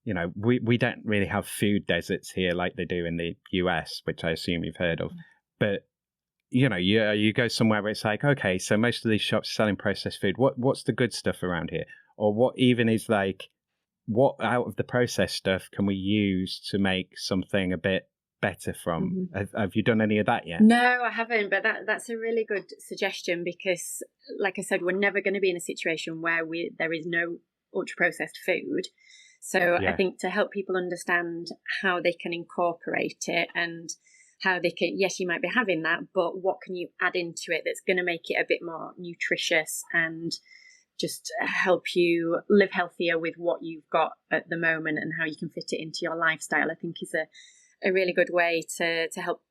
we don't really have food deserts here like they do in the US, which I assume you've heard of. But you go somewhere where it's like, okay, so most of these shops are selling processed food. What's the good stuff around here? Or what even is like, what out of the processed stuff can we use to make something a bit better from? Have you done any of that yet? No, I haven't, but that's a really good suggestion, because like I said, we're never going to be in a situation where there is no ultra processed food. So I think to help people understand how they can incorporate it, and how they can, yes, you might be having that, but what can you add into it that's going to make it a bit more nutritious and just help you live healthier with what you've got at the moment, and how you can fit it into your lifestyle, I think is a really good way to help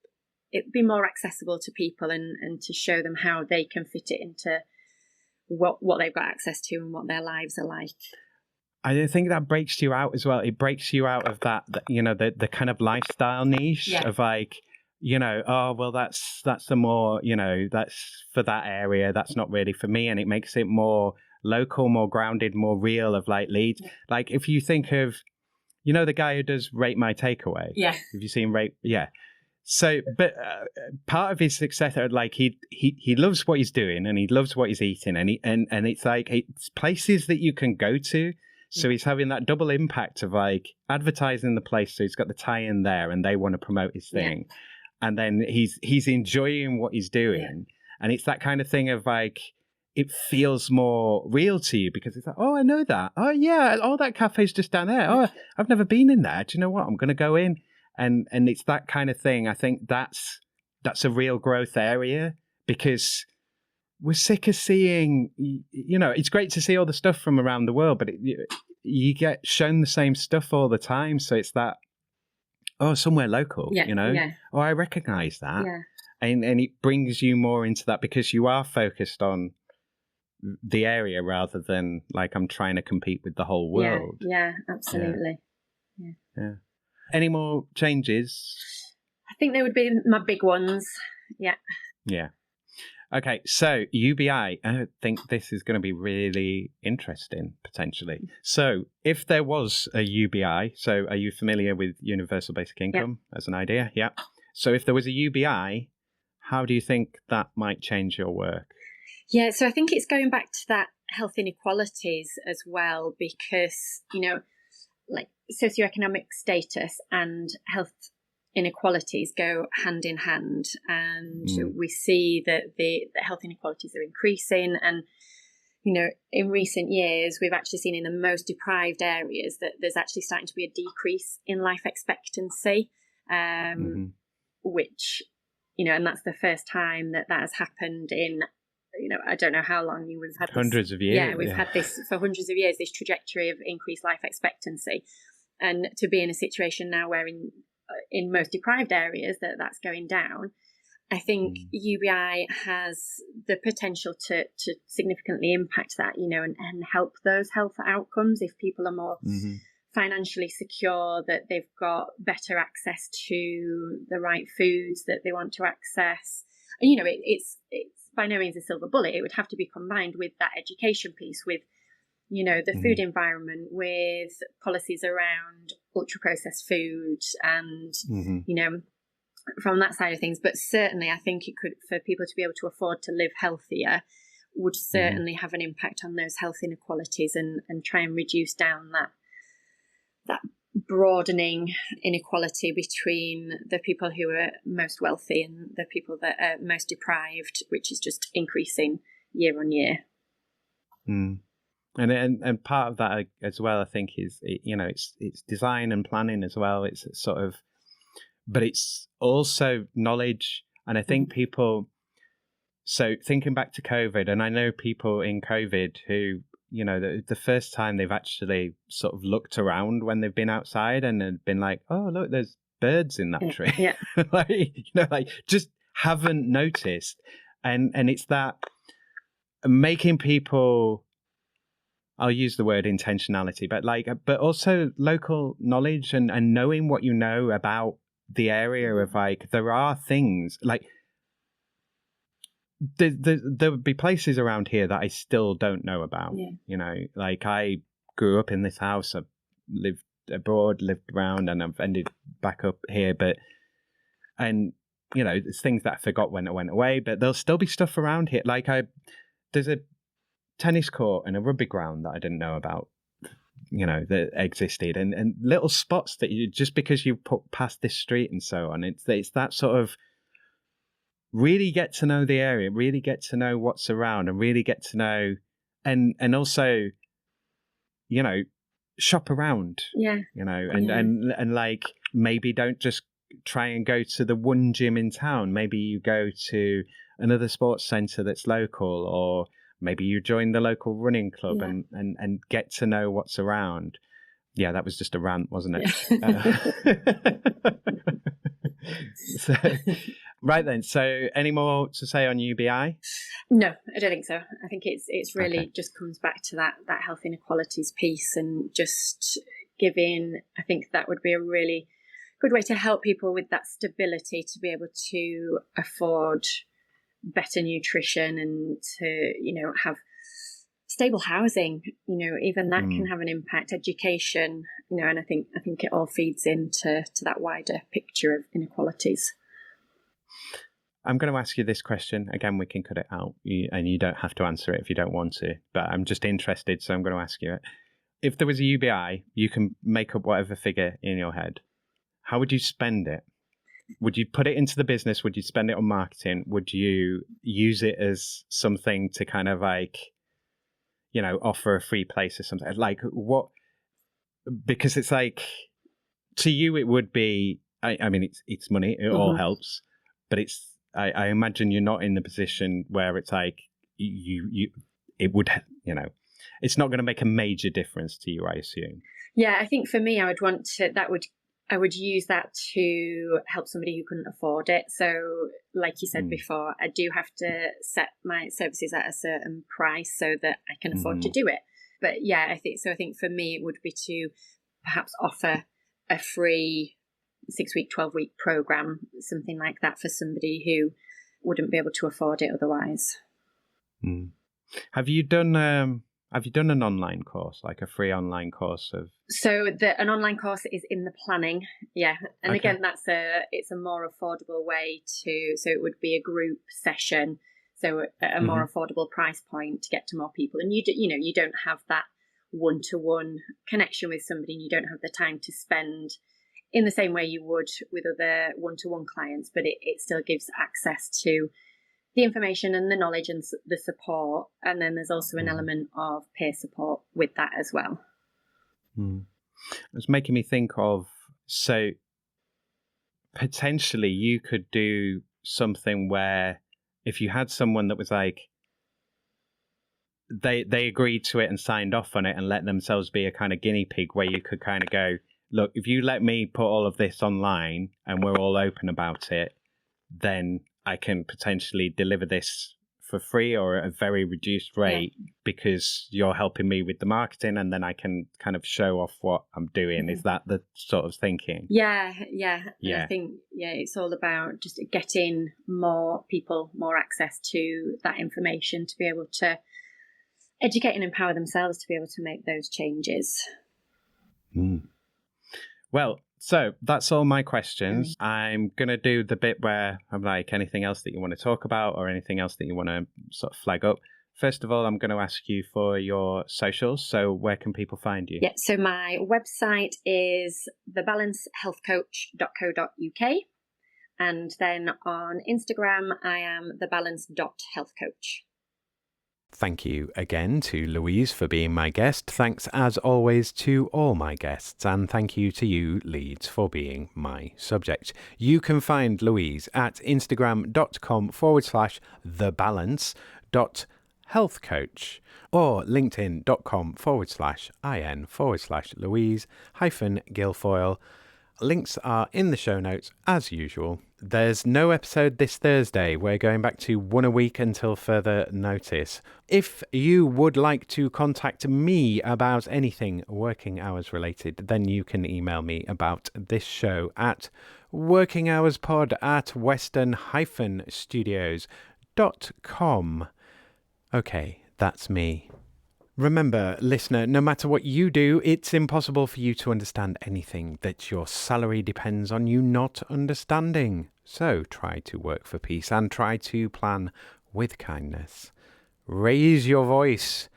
it be more accessible to people, and to show them how they can fit it into what they've got access to and what their lives are like. I think that breaks you out as well. It breaks you out of that the kind of lifestyle niche of like, oh, well, that's the more, that's for that area. That's not really for me. And it makes it more local, more grounded, more real of like Leeds. Like if you think of, the guy who does Rate My Takeaway. Yeah. Have you seen Rate? Yeah. So, but part of his success, like he loves what he's doing, and he loves what he's eating, and it's like it's places that you can go to. So he's having that double impact of like advertising the place. So he's got the tie-in there, and they want to promote his thing. And then he's enjoying what he's doing. And it's that kind of thing of like, it feels more real to you, because it's like, oh, I know that. Oh yeah. Oh, that cafe's just down there. Oh, I've never been in there. Do you know what? I'm going to go in. And it's that kind of thing. I think that's a real growth area, because we're sick of seeing, it's great to see all the stuff from around the world, but you get shown the same stuff all the time. So it's that, oh, somewhere local, oh, I recognize that. And it brings you more into that, because you are focused on the area rather than like, I'm trying to compete with the whole world. Yeah, absolutely. Yeah. Any more changes? I think they would be my big ones. Yeah. Okay, so UBI, I think this is going to be really interesting, potentially. So if there was a UBI, so are you familiar with Universal Basic Income as an idea? Yeah. So if there was a UBI, how do you think that might change your work? Yeah, so I think it's going back to that health inequalities as well, because, like socioeconomic status and health inequalities go hand in hand, and we see that the health inequalities are increasing. And in recent years we've actually seen in the most deprived areas that there's actually starting to be a decrease in life expectancy, which and that's the first time that has happened in I don't know how long we've had hundreds of years. Yeah, we've had this for hundreds of years, this trajectory of increased life expectancy, and to be in a situation now where in most deprived areas that's going down, I think UBI has the potential to significantly impact that, and help those health outcomes if people are more financially secure, that they've got better access to the right foods that they want to access. And, it's by no means a silver bullet. It would have to be combined with that education piece, with the food environment, with policies around ultra processed food, and from that side of things. But certainly I think it could, for people to be able to afford to live healthier, would certainly have an impact on those health inequalities, and try and reduce down that broadening inequality between the people who are most wealthy and the people that are most deprived, which is just increasing year on year. And part of that as well, I think, is it's design and planning as well. It's sort of, but it's also knowledge. And I think people, so thinking back to COVID, and I know people in COVID who, the first time they've actually sort of looked around when they've been outside and had been like, oh, look, there's birds in that tree. Yeah. like just haven't noticed. And it's that making people I'll use the word intentionality, but also local knowledge and knowing what you know about the area of there are things there would be places around here that I still don't know about. I grew up in this house, I've lived abroad, lived around, and I've ended back up here, there's things that I forgot when I went away, but there'll still be stuff around here. There's a tennis court and a rugby ground that I didn't know about, that existed, and little spots that you, just because you put past this street and so on, it's that sort of really get to know the area, really get to know what's around, and really get to know, and also, shop around, and maybe don't just try and go to the one gym in town. Maybe you go to another sports centre that's local, or maybe you join the local running club and get to know what's around. Yeah, that was just a rant, wasn't it? So, right then. So, any more to say on UBI? No, I don't think so. I think it's really just comes back to that health inequalities piece, and just giving. I think that would be a really good way to help people with that stability to be able to afford better nutrition and to have stable housing. Even that can have an impact. Education, and I think it all feeds into that wider picture of inequalities. I'm going to ask you this question again. We can cut it out, and you don't have to answer it if you don't want to, but I'm just interested, so I'm going to ask you it. If there was a UBI, you can make up whatever figure in your head. How would you spend it? Would you put it into the business? Would you spend it on marketing? Would you use it as something to kind of offer a free place or something? What? Because it's to you, it would be, I mean, it's money. It all helps. But I imagine you're not in the position where it's it would, it's not going to make a major difference to you, I assume. Yeah, I think for me, I would use that to help somebody who couldn't afford it. So like you said before, I do have to set my services at a certain price so that I can afford to do it. But yeah, I think for me, it would be to perhaps offer a free 6-week, 12-week program, something like that, for somebody who wouldn't be able to afford it otherwise. Have you done an online course, like a free online course of? So an online course is in the planning, and again, it's a more affordable way to. So it would be a group session, so at a more affordable price point to get to more people, and you don't have that one-to-one connection with somebody, and you don't have the time to spend in the same way you would with other one-to-one clients, but it still gives access to the information and the knowledge and the support. And then there's also an element of peer support with that as well. It's making me think of, so potentially you could do something where if you had someone that was they agreed to it and signed off on it and let themselves be a kind of guinea pig, where you could kind of go, look, if you let me put all of this online and we're all open about it, then I can potentially deliver this for free or at a very reduced rate because you're helping me with the marketing, and then I can kind of show off what I'm doing. Is that the sort of thinking? Yeah. And I think, it's all about just getting more people, more access to that information to be able to educate and empower themselves to be able to make those changes. Well, so that's all my questions. I'm going to do the bit where I'm like, anything else that you want to talk about or anything else that you want to sort of flag up? First of all, I'm going to ask you for your socials. So where can people find you? Yeah, so my website is thebalancehealthcoach.co.uk. And then on Instagram, I am thebalance.healthcoach. Thank you again to Louise for being my guest. Thanks as always to all my guests, and thank you to you, Leeds, for being my subject. You can find Louise at instagram.com/thebalance.healthcoach or linkedin.com/in/Louise-Guilfoyle. Links are in the show notes as usual. There's no episode this Thursday. We're going back to one a week until further notice. If you would like to contact me about anything working hours related, then you can email me about this show at workinghourspod@western-studios.com. Okay, that's me. Remember, listener, no matter what you do, it's impossible for you to understand anything that your salary depends on you not understanding. So try to work for peace and try to plan with kindness. Raise your voice,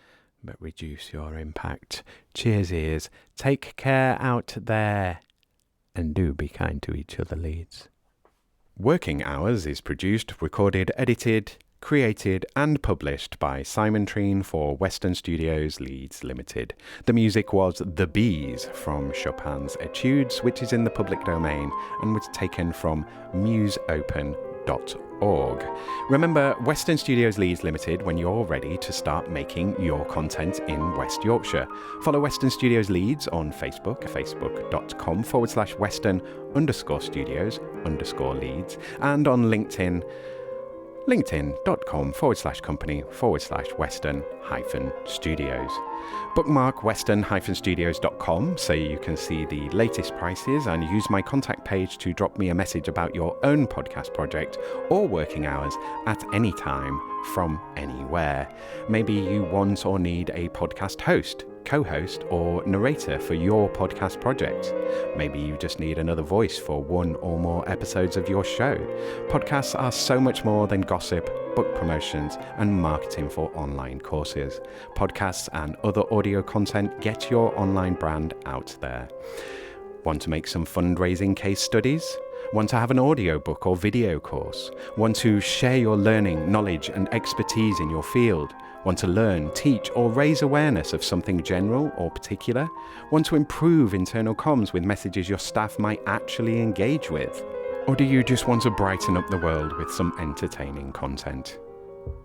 but reduce your impact. Cheers, ears. Take care out there. And do be kind to each other, Leeds. Working Hours is produced, recorded, edited, created and published by Simon Treen for Western Studios Leeds Limited. The music was The Bees from Chopin's Etudes, which is in the public domain and was taken from museopen.org. Remember Western Studios Leeds Limited when you're ready to start making your content in West Yorkshire. Follow Western Studios Leeds on Facebook, facebook.com/Western_Studios_Leeds, and on LinkedIn, linkedin.com/company/Western-Studios. Bookmark western-studios.com so you can see the latest prices and use my contact page to drop me a message about your own podcast project or working hours at any time from anywhere. Maybe you want or need a podcast host, co-host or narrator for your podcast project. Maybe you just need another voice for one or more episodes of your show. Podcasts are so much more than gossip, book promotions and marketing for online courses. Podcasts and other audio content get your online brand out there. Want to make some fundraising case studies? Want to have an audiobook or video course? Want to share your learning, knowledge and expertise in your field? Want to learn, teach or raise awareness of something general or particular? Want to improve internal comms with messages your staff might actually engage with? Or do you just want to brighten up the world with some entertaining content?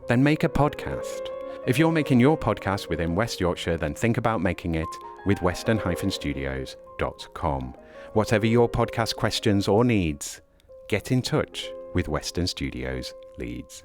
Then make a podcast. If you're making your podcast within West Yorkshire, then think about making it with western-studios.com. Whatever your podcast questions or needs, get in touch with Western Studios Leeds.